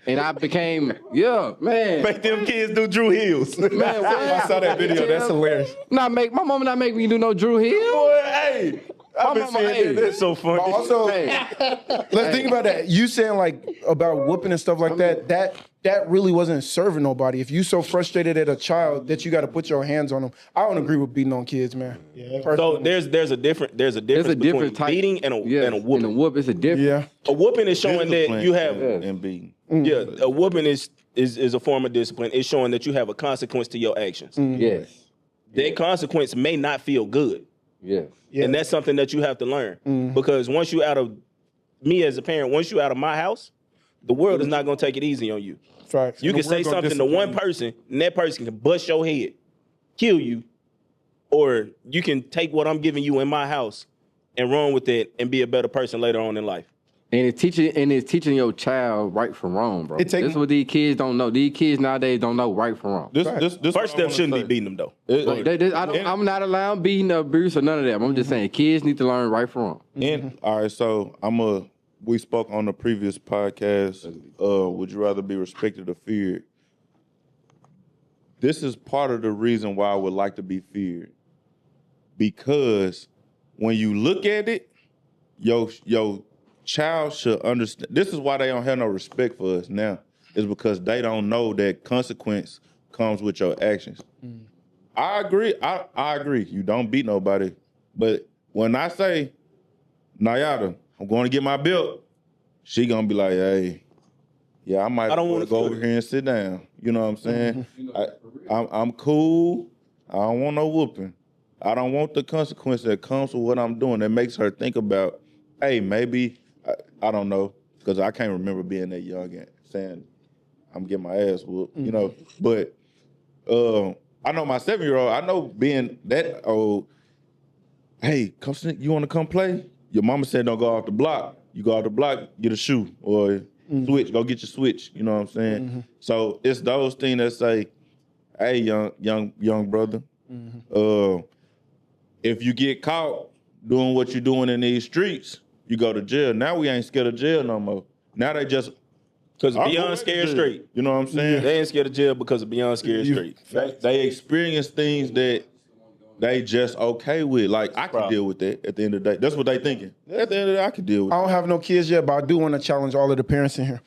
And I became, man. Make them kids do Drew Hills. Man, what? I saw that video. That's hilarious. My mama not make me do no Drew Hill. Boy, hey. I've been saying that's so funny. Also, let's think about that. You saying like about whooping and stuff like that really wasn't serving nobody. If you so frustrated at a child that you got to put your hands on them, I don't agree with beating on kids, man. Yeah. So there's a difference between type, beating and a whooping. And a whoop is a different. Yeah. A whooping is showing that you have and beating. Yeah, a whooping is a form of discipline. It's showing that you have a consequence to your actions. Yes. That consequence may not feel good. Yes. And that's something that you have to learn. Because once you out of me as a parent, once you out of my house, the world is not going to take it easy on you. Facts. You can say something to one person, and that person can bust your head, kill you, or you can take what I'm giving you in my house and run with it and be a better person later on in life. And it's teaching your child right from wrong, bro. This is what these kids don't know. These kids nowadays don't know right from wrong. This First step shouldn't be beating them though. I'm not allowing beating, abuse, or none of that. I'm just saying kids need to learn right from wrong. And all right, so we spoke on the previous podcast. Would you rather be respected or feared? This is part of the reason why I would like to be feared, because when you look at it, your child should understand. This is why they don't have no respect for us now. Is because they don't know that consequence comes with your actions. I agree. I agree. You don't beat nobody. But when I say, Nayada, I'm going to get my belt, she gonna be like, hey, yeah, I might don't wanna go over feel here and sit down. You know what I'm saying? I'm cool. I don't want no whooping. I don't want the consequence that comes with what I'm doing. That makes her think about, hey, maybe, I don't know, because I can't remember being that young and saying, I'm getting my ass whooped, you know. But I know my 7-year-old, I know being that old, hey, you want to come play? Your mama said don't go off the block. You go off the block, get a shoe or switch, go get your switch. You know what I'm saying? So it's those things that say, hey, young brother, if you get caught doing what you're doing in these streets, you go to jail. Now we ain't scared of jail no more. Now they just because beyond scared straight. You know what I'm saying? They ain't scared of jail because of beyond scared straight. They experience things that they just okay with. Like, I can deal with that at the end of the day. That's what they thinking. At the end of the day, I can deal with it. I don't have no kids yet, but I do want to challenge all of the parents in here.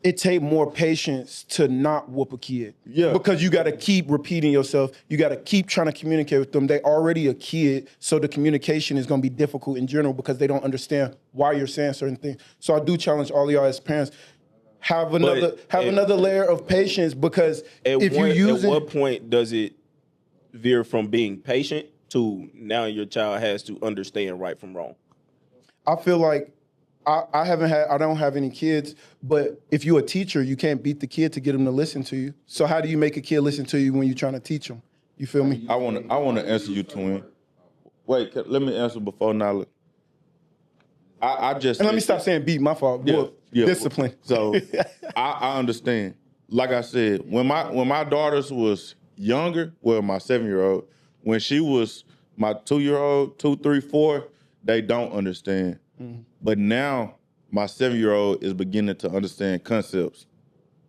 It take more patience to not whoop a kid. Yeah. Because you got to keep repeating yourself. You got to keep trying to communicate with them. They already a kid, so the communication is going to be difficult in general because they don't understand why you're saying certain things. So I do challenge all of y'all as parents, have another layer of patience, because if you use at what point does it veer from being patient to now your child has to understand right from wrong? I feel like I don't have any kids, but if you're a teacher, you can't beat the kid to get them to listen to you. So how do you make a kid listen to you when you're trying to teach them? You feel me? I want to answer you, twin. Wait, let me answer before now. I just and let me stop saying beat. My fault. Yeah. Discipline. So I understand. Like I said, when my daughters was younger, well, my 7-year-old, when she was my 2-year-old, 2, 3, 4, they don't understand. But now my 7-year-old is beginning to understand concepts.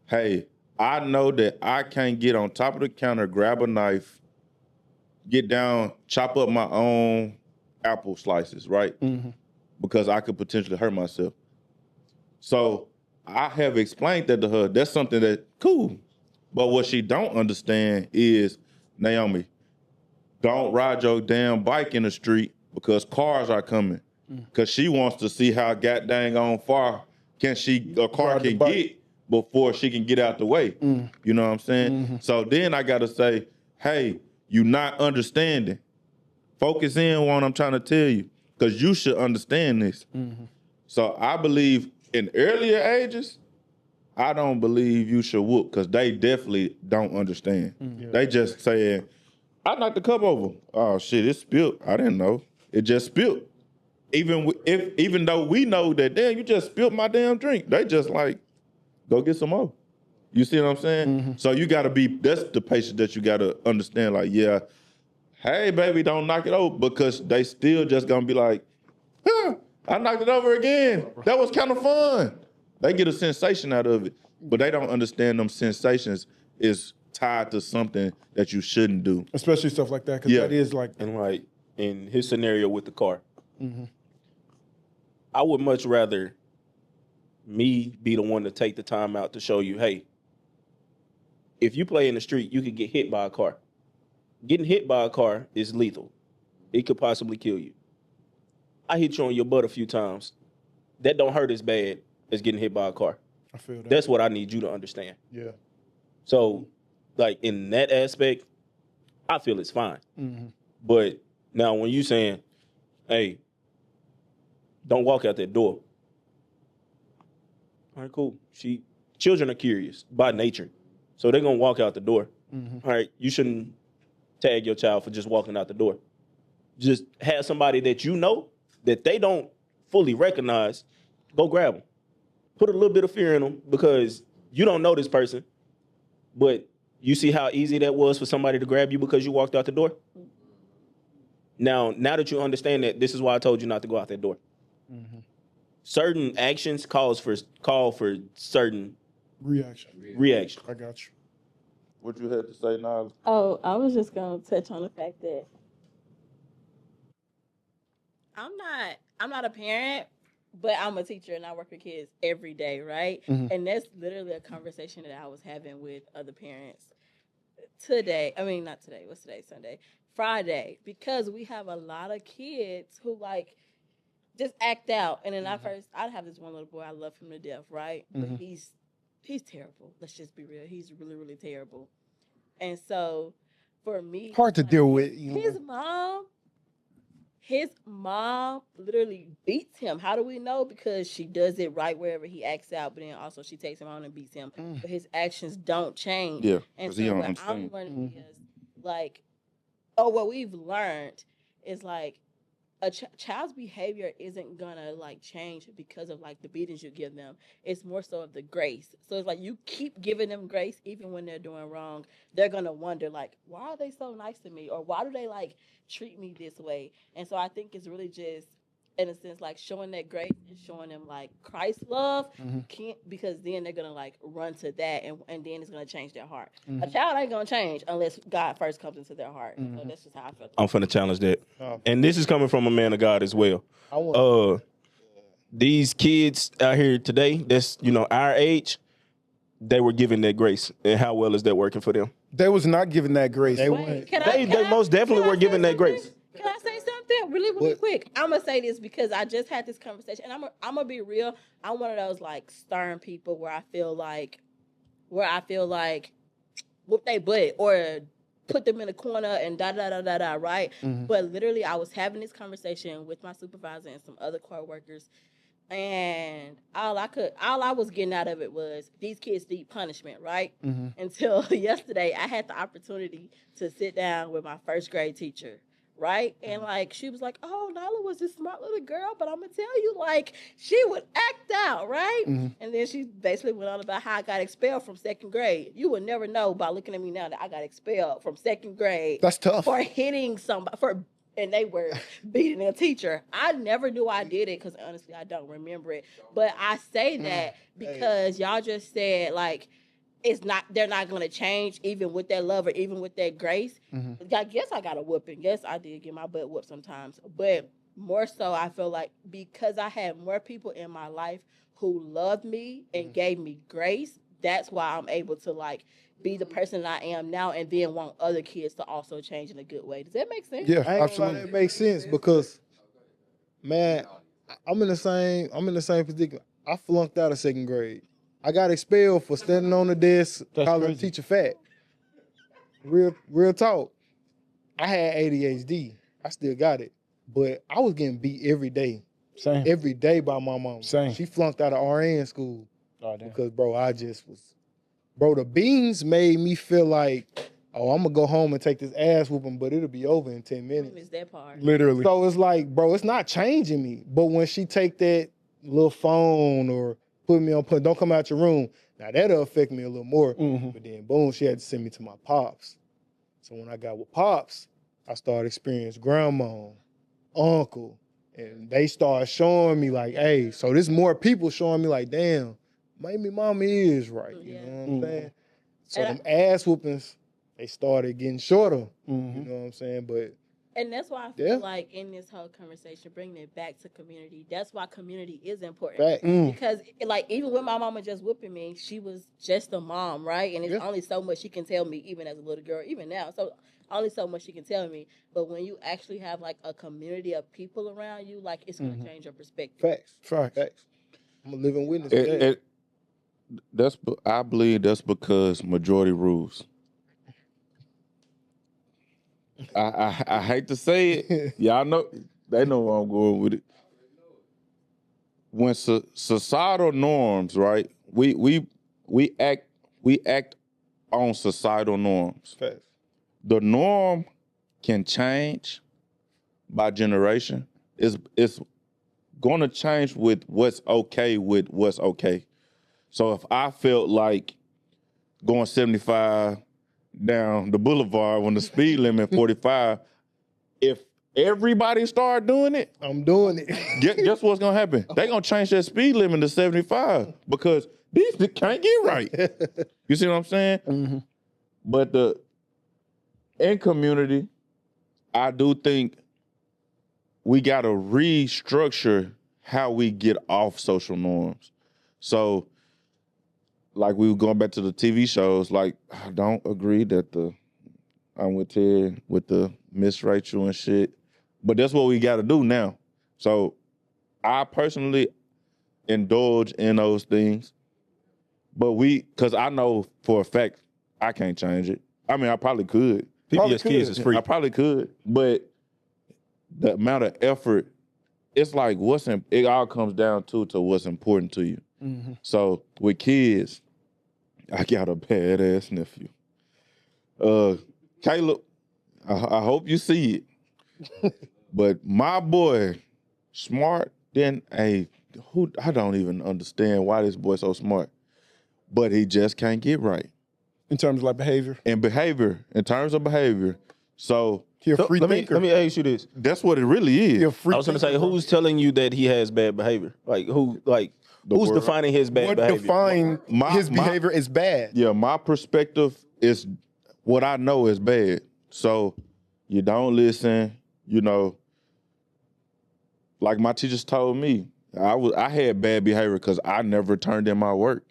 Hey, I know that I can't get on top of the counter, grab a knife, get down, chop up my own apple slices, right? Because I could potentially hurt myself. So I have explained that to her. That's something that cool. But what she don't understand is, Naomi, don't ride your damn bike in the street because cars are coming. Because she wants to see how god dang on far a car can get before she can get out the way. You know what I'm saying? So then I got to say, hey, you not understanding. Focus in on what I'm trying to tell you, because you should understand this. So I believe in earlier ages, I don't believe you should whoop, because they definitely don't understand. They just saying, I knocked the cup over. Oh shit, it spilled. I didn't know. It just spilled. Even though we know that, damn, you just spilled my damn drink. They just like, go get some more. You see what I'm saying? So you gotta that's the patient that you gotta understand, like, yeah, hey baby, don't knock it over, because they still just gonna be like, I knocked it over again. That was kind of fun. They get a sensation out of it, but they don't understand them sensations is tied to something that you shouldn't do. Especially stuff like that, because that is like... And like in his scenario with the car, I would much rather me be the one to take the time out to show you, hey, if you play in the street, you could get hit by a car. Getting hit by a car is lethal. It could possibly kill you. I hit you on your butt a few times. That don't hurt as bad as getting hit by a car. I feel that. That's what I need you to understand. Yeah. So, like, in that aspect, I feel it's fine. But now when you saying, hey, don't walk out that door. All right, cool. Children are curious by nature. So they're going to walk out the door. All right, you shouldn't tag your child for just walking out the door. Just have somebody that you know that they don't fully recognize, go grab them. Put a little bit of fear in them, because you don't know this person, but you see how easy that was for somebody to grab you because you walked out the door? Now that you understand that, this is why I told you not to go out that door. Certain actions call for certain reaction. I got you. What you had to say, Nyla? Oh, I was just gonna touch on the fact that I'm not a parent, but I'm a teacher and I work with kids every day, right? And that's literally a conversation that I was having with other parents. not today. What's today? Sunday, Friday, because we have a lot of kids who like just act out. And then I'd have this one little boy. I love him to death, right? But he's terrible. Let's just be real. He's really, really terrible. And so, for me, Hard to deal with. His mom literally beats him. How do we know? Because she does it right wherever he acts out, but then also she takes him on and beats him. But his actions don't change. Yeah, and he so don't what understand. I'm learning is like, what we've learned is like a child's behavior isn't gonna like change because of like the beatings you give them. It's more so of the grace. So it's like you keep giving them grace even when they're doing wrong. They're gonna wonder like, why are they so nice to me, or why do they like treat me this way? And so I think it's really just in a sense like showing that grace and showing them like Christ love can't, because then they're gonna like run to that, and then it's gonna change their heart. A child ain't gonna change unless God first comes into their heart. So that's just how I feel. I'm finna challenge that. And this is coming from a man of God as well. These kids out here today, that's our age, they were given that grace. And how well is that working for them? They was not given that grace. They most definitely were given that grace. Can I say something really quick? I'm gonna say this because I just had this conversation, and I'm gonna be real. I'm one of those like stern people where I feel like whoop they butt or put them in a corner and da, right? But literally, I was having this conversation with my supervisor and some other coworkers, and all I was getting out of it was these kids need punishment, right? Until yesterday, I had the opportunity to sit down with my first grade teacher. Right? And like she was like, oh, Nala was this smart little girl, but I'm gonna tell you, like, she would act out, right? And then she basically went on about how I got expelled from second grade. You would never know by looking at me now that I got expelled from second grade. That's tough. For hitting somebody and they were beating a teacher. I never knew I did it because honestly I don't remember it. But I say that because y'all just said like they're not gonna change even with that love or even with that grace. I guess I got a whooping. Yes, I did get my butt whooped sometimes. But more so I feel like because I had more people in my life who loved me and gave me grace, that's why I'm able to like be the person that I am now and then want other kids to also change in a good way. Does that make sense? Yeah, absolutely. That makes sense because man, I'm in the same predicament. I flunked out of second grade. I got expelled for standing on the desk calling the teacher fat. Real talk. I had ADHD. I still got it. But I was getting beat every day. Same. Every day by my mom. Same. She flunked out of RN school. Because, bro, I just was... Bro, the beans made me feel like, oh, I'm going to go home and take this ass whooping, but it'll be over in 10 minutes. I miss that part. Literally. So it's like, bro, it's not changing me. But when she take that little phone or put me on, don't come out your room, now that'll affect me a little more. But then, boom, she had to send me to my pops. So when I got with pops, I started experiencing grandma, uncle, and they started showing me like, hey, so there's more people showing me like, damn, maybe mama is right. You know what I'm saying? So them ass whoopings, they started getting shorter. You know what I'm saying? But and that's why I feel like in this whole conversation, bringing it back to community, that's why community is important. Because like even when my mama just whooping me, she was just a mom, right? And it's only so much she can tell me, even as a little girl, even now. So only so much she can tell me. But when you actually have like a community of people around you, like it's gonna change your perspective. Facts. I'm a living witness to that. I believe that's because majority rules. I hate to say it. Y'all know, they know where I'm going with it. When societal norms, right? We act on societal norms. Facts. The norm can change by generation. It's going to change with what's okay. So if I felt like going 75 down the boulevard when the speed limit 45, if everybody start doing it, I'm doing it. Guess what's gonna happen? They're gonna change that speed limit to 75 because these can't get right. You see what I'm saying? But in community, I do think we gotta restructure how we get off social norms. So like we were going back to the TV shows, like I don't agree that I'm with Ted with the Miss Rachel and shit. But that's what we got to do now. So I personally indulge in those things. But because I know for a fact I can't change it. I mean, I probably could. PBS Kids is free. I probably could. But the amount of effort, it's like it all comes down to what's important to you. Mm-hmm. So with kids, I got a badass nephew. Caleb, I hope you see it. But my boy, smart than I don't even understand why this boy's so smart. But he just can't get right. In terms of like behavior? In terms of behavior. So let me ask you this. That's what it really is. I was gonna say, who's telling you that he has bad behavior? Like who's defining his bad behavior? What define his behavior is bad? Yeah, my perspective is what I know is bad. So you don't listen, like my teachers told me, I had bad behavior because I never turned in my work.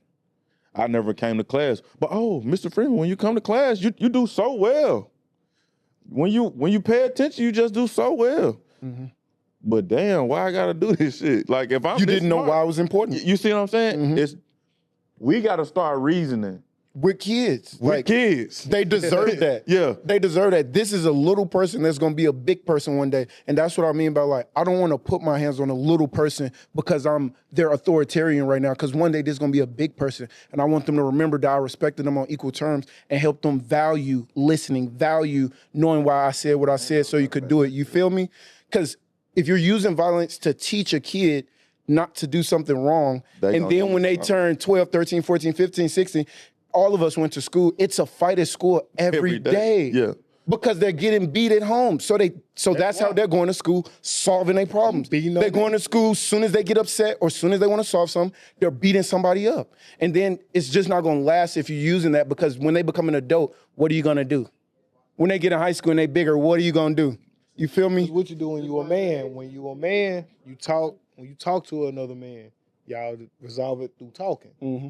I never came to class. But Mr. Freeman, when you come to class, you do so well. When you pay attention, you just do so well. Mm-hmm. But damn, why I gotta do this shit? Like if I'm you didn't know why it was important. You see what I'm saying? Mm-hmm. We gotta start reasoning. With kids. Kids. They deserve that. Yeah. They deserve that. This is a little person that's going to be a big person one day. And that's what I mean by like, I don't want to put my hands on a little person because I'm their authoritarian right now. Because one day there's going to be a big person. And I want them to remember that I respected them on equal terms and help them value listening, value knowing why I said what I said so you could do it. You feel me? Because if you're using violence to teach a kid not to do something wrong, and then when they turn 12, 13, 14, 15, 16, all of us went to school. It's a fight at school every day. Yeah. Because they're getting beat at home. So that's how they're going to school, solving their problems. They're going to school, as soon as they get upset or as soon as they want to solve something, they're beating somebody up. And then it's just not going to last if you're using that, because when they become an adult, what are you going to do? When they get in high school and they bigger, what are you going to do? You feel me? What you do when you a man. When you a man, you talk. When you talk to another man, y'all resolve it through talking. Mm-hmm.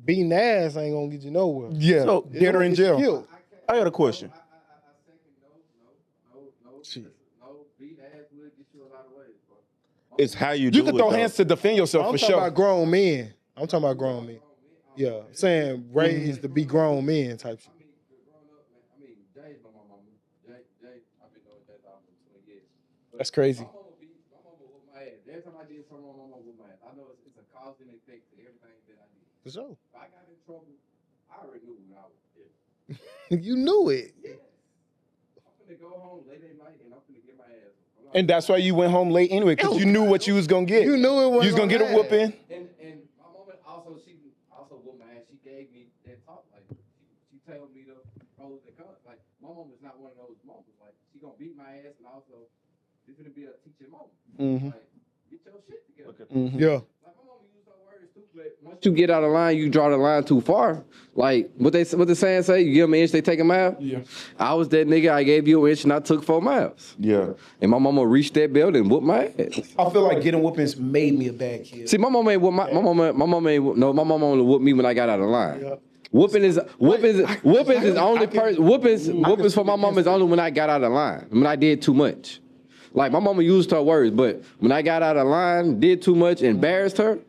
Beating ass ain't gonna get you nowhere. Yeah, so get her in jail. I got a question. It's how you do it. You can throw hands to defend yourself for sure. I'm talking about grown men. Yeah, I'm saying raised to be grown men type shit. That's crazy. Every time I did something wrong, my mom would mad. I know it's a cause and effect to everything that I did. For sure. If I got in trouble, I already knew when I was there. You knew it. Yes. I'm finna go home late at night and I'm finna get my ass. And that's why you went home late anyway, because you knew what you was gonna get. You knew it was. You was gonna get a whooping. And my mom also whooped my ass. She gave me that talk. Like she told me the pros and cons. Like my mom is not one of those moms. Like she gonna beat my ass and also this gonna be a teaching moment. Mm-hmm. Like, get your shit together. Mm-hmm. Yeah. Once you get out of line, you draw the line too far. Like what the saying say, you give them an inch, they take a mile. Yeah. I was that nigga. I gave you an inch, and I took 4 miles. Yeah. And my mama reached that belt and whooped my ass. I feel like getting whoopings made me a bad kid. See, my mama ain't whoop my mama only whooped me when I got out of line. Yeah. Whoopings for my mama is only when I got out of line. When I did too much. Like my mama used her words, but when I got out of line, did too much, embarrassed her,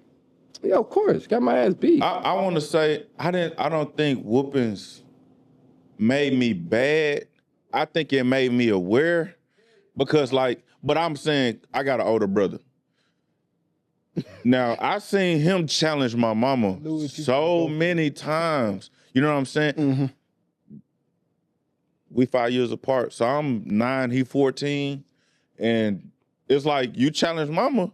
yeah, of course, got my ass beat. I want to say I don't think whoopings made me bad. I think it made me aware because but I'm saying I got an older brother. Now I seen him challenge my mama so many times. You know what I'm saying? Mm-hmm. We 5 years apart, so I'm 9, he 14. And it's like you challenge mama,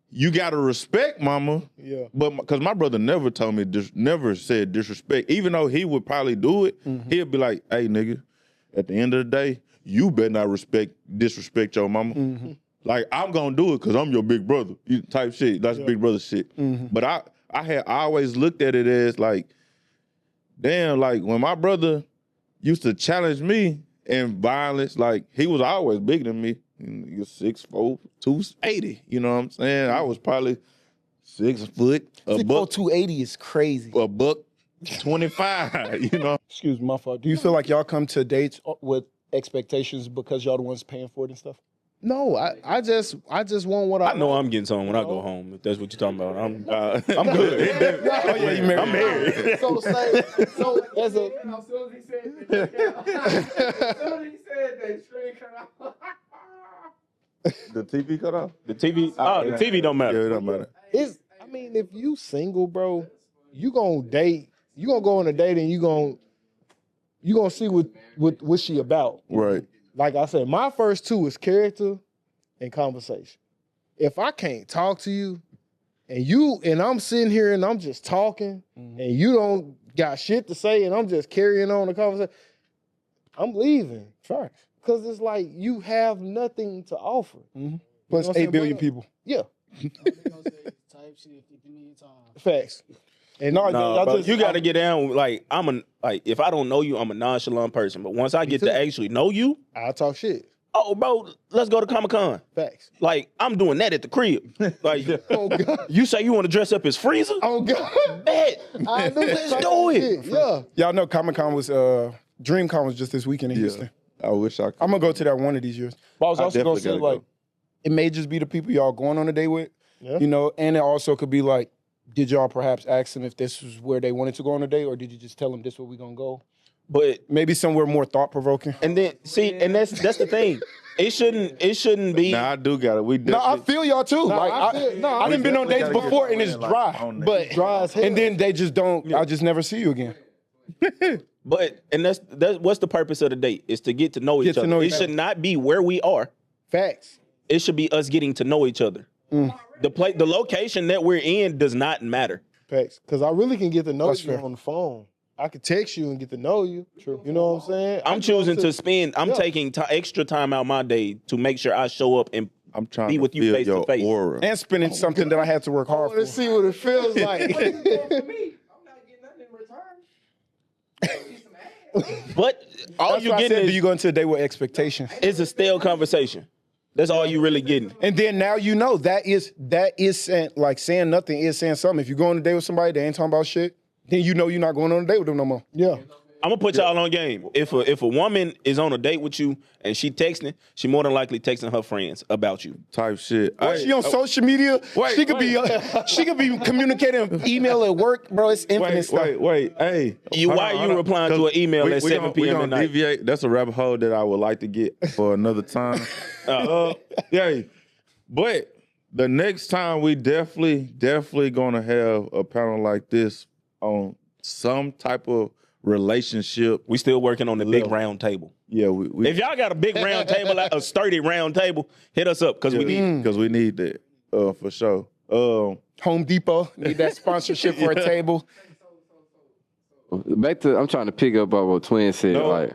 you gotta respect mama. Yeah. But because my brother never told me, never said disrespect. Even though he would probably do it, he'll be like, "Hey, nigga, at the end of the day, you better not disrespect your mama. Mm-hmm. Like I'm gonna do it because I'm your big brother." Type shit. That's big brother shit. Mm-hmm. But I always looked at it as like, damn, like when my brother used to challenge me in violence, like he was always bigger than me. He was 6'4", 280. You know what I'm saying? I was probably 6 foot, a 6'4", buck, 280 is crazy. a buck 25. You know. Excuse me, my fault. Do you feel like y'all come to dates with expectations because y'all the ones paying for it and stuff? No, I just want what I know I'm getting something when I go home. If that's what you're talking about, I'm good. Oh yeah, you married. I'm married. So as a As soon as he said that, screen cut out. The TV cut off? The TV. Oh, the TV don't matter. Yeah, it don't matter. I mean, if you single, bro, you gonna date. You gonna go on a date and you gonna see what she about. Right. Like I said, my first two is character and conversation. If I can't talk to you and I'm sitting here and I'm just talking and you don't got shit to say and I'm just carrying on the conversation, I'm leaving. Facts. Because it's like you have nothing to offer. Plus 8 billion people. Yeah. Type shit if you need time. Facts. And No, bro, you got to get down. Like if I don't know you, I'm a nonchalant person. But once I get to actually know you, I'll talk shit. oh, bro, let's go to Comic-Con. Facts. Like I'm doing that at the crib. Like, Oh God. you say you want to dress up as Frieza? Oh God. Bet. I do Let's do it. Yeah. Y'all know Comic-Con was DreamCon was just this weekend in Houston. I wish I could. I'm gonna go to that one of these years. But I was also gonna say like, it may just be the people y'all going on a date with, you know, and it also could be like, did y'all perhaps ask them if this was where they wanted to go on a date, or did you just tell them this is where we gonna go? But maybe somewhere more thought provoking. And then see, and that's the thing. It shouldn't be. Nah, I do got it. We No, I feel y'all too. No, like I done been on dates before and it's dry, but dry as hell. And then they just don't. I just never see you again. But that's what's the purpose of the date? Is to get to know each other. It should not be where we are. Facts. It should be us getting to know each other. The location that we're in does not matter. Facts. Because I really can get to know you on the phone. I could text you and get to know you. True. You know what I'm saying? I'm choosing to spend. I'm taking extra time out my day to make sure I show up and I'm trying be to with you face to face. And spending something that I had to work I hard want to for. see what it feels like. I'm not getting nothing in return. But all That's you why I getting said, is do you go into a day with expectations? it's a stale conversation. That's all you really getting. And then now you know that is saying, like saying nothing is saying something. If you go on a date with somebody they ain't talking about shit, then you know you're not going on a date with them no more. Yeah. I'm gonna put y'all on game. If a woman is on a date with you and she texting, she more than likely texting her friends about you. Type shit. She on social media. She could be communicating email at work, bro. It's infinite stuff. Wait. Hey, Why are you replying to an email at 7 p.m. at night? Deviate. That's a rabbit hole that I would like to get for another time. Yeah, but the next time we definitely gonna have a panel like this on some type of relationship. We still working on the big round table. Yeah, we If y'all got a big round table, like a sturdy round table, hit us up because we need it. because we need that for sure. Home Depot need that sponsorship for a table. Back to, I'm trying to pick up on what Twin said. No. Like,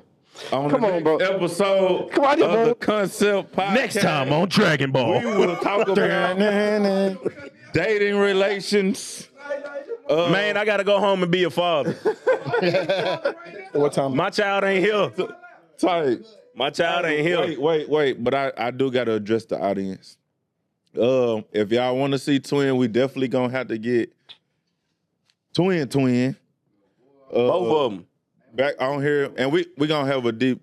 On Come the on, next bro. episode Come on, of bro. the Concept Podcast. Next time on Dragon Ball. we will talk about dating relations. Man, I gotta go home and be a father. What time? My child ain't here. Type. My child ain't here. Wait. But I do got to address the audience. If y'all want to see Twin, we definitely going to have to get Twin. Both of them. Back on here. And we going to have a deep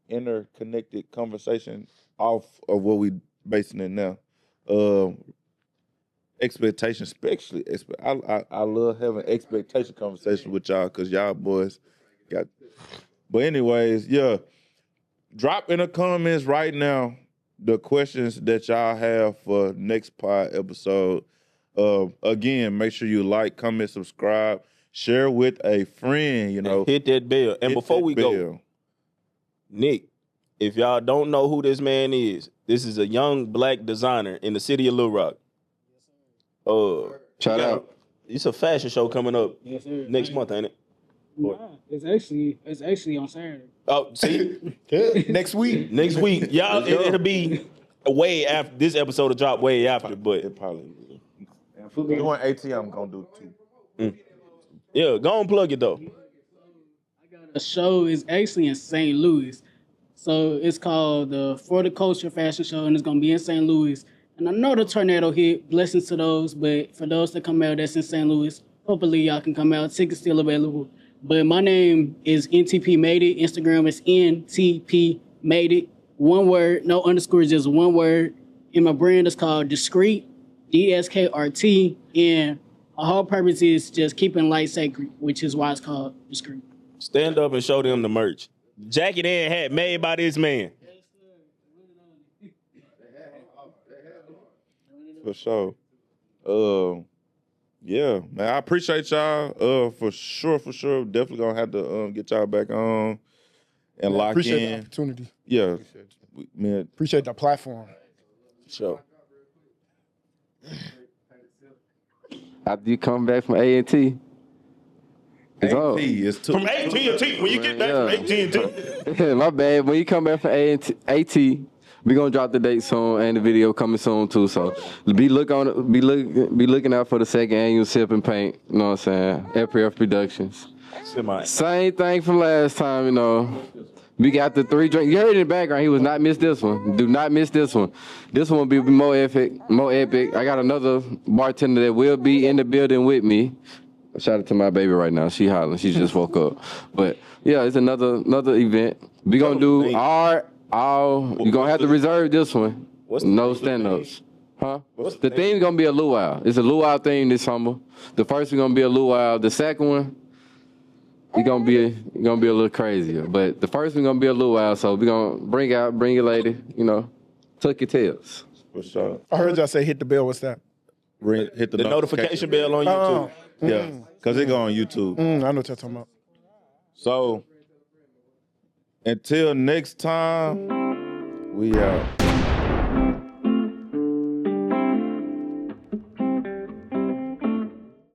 interconnected conversation off of what we basing it now. Expectations, especially. I love having expectation conversation with y'all because y'all boys got. But anyways, yeah. Drop in the comments right now the questions that y'all have for next pod episode. Again, make sure you like, comment, subscribe, share with a friend. You know, Hit that bell. And before we go, Nick, if y'all don't know who this man is, this is a young black designer in the city of Little Rock. shout out. It's a fashion show coming up Yes, sir. next month, ain't it? Nah, it's actually on Saturday. Oh, see, Next week. next week, y'all, it'll be way after this episode will drop way after, but it probably will. If we're doing ATM, I'm gonna do 2. yeah, go and plug it though. The show is actually in St. Louis. So it's called the For the Culture Fashion Show, and it's going to be in St. Louis. And I know the tornado hit. Blessings to those. But for those that come out that's in St. Louis, hopefully y'all can come out. Tickets still available. But my name is NTP Made It. Instagram is NTP Made It. One word, no underscores, just one word. And my brand is called Discreet, DSKRT. And our whole purpose is just keeping light sacred, which is why it's called Discreet. Stand up and show them the merch. Jacket and hat made by this man. For sure. Yeah, man, I appreciate y'all. For sure. Definitely gonna have to get y'all back on and lock appreciate in. The opportunity. Yeah, man. Appreciate the platform. Sure. After you come back from A&T, it's on. Is too. From AT&T, when you get back from AT&T. My bad. When you come back from A&T, we gonna drop the date soon and the video coming soon too. So be looking out for the second annual Sip and Paint. You know what I'm saying? FPF Productions. Same thing from last time. You know, we got the 3 drinks. You heard in the background. He was not miss this one. Do not miss this one. This one will be more epic. I got another bartender that will be in the building with me. Shout out to my baby right now. She hollering. She just woke up. But yeah, it's another event. We gonna do you gonna have to reserve this one. No stand-ups. Huh? The theme's gonna be a luau. It's a luau theme this summer. The first one gonna be a luau. The second one, it's gonna be a little crazier. But the first one gonna be a luau. So we gonna bring your lady. You know, tuck your tails. For sure. I heard y'all say hit the bell. What's that? Hit the notification bell on YouTube. Yeah, because it go on YouTube. I know what you're talking about. So, until next time, we out.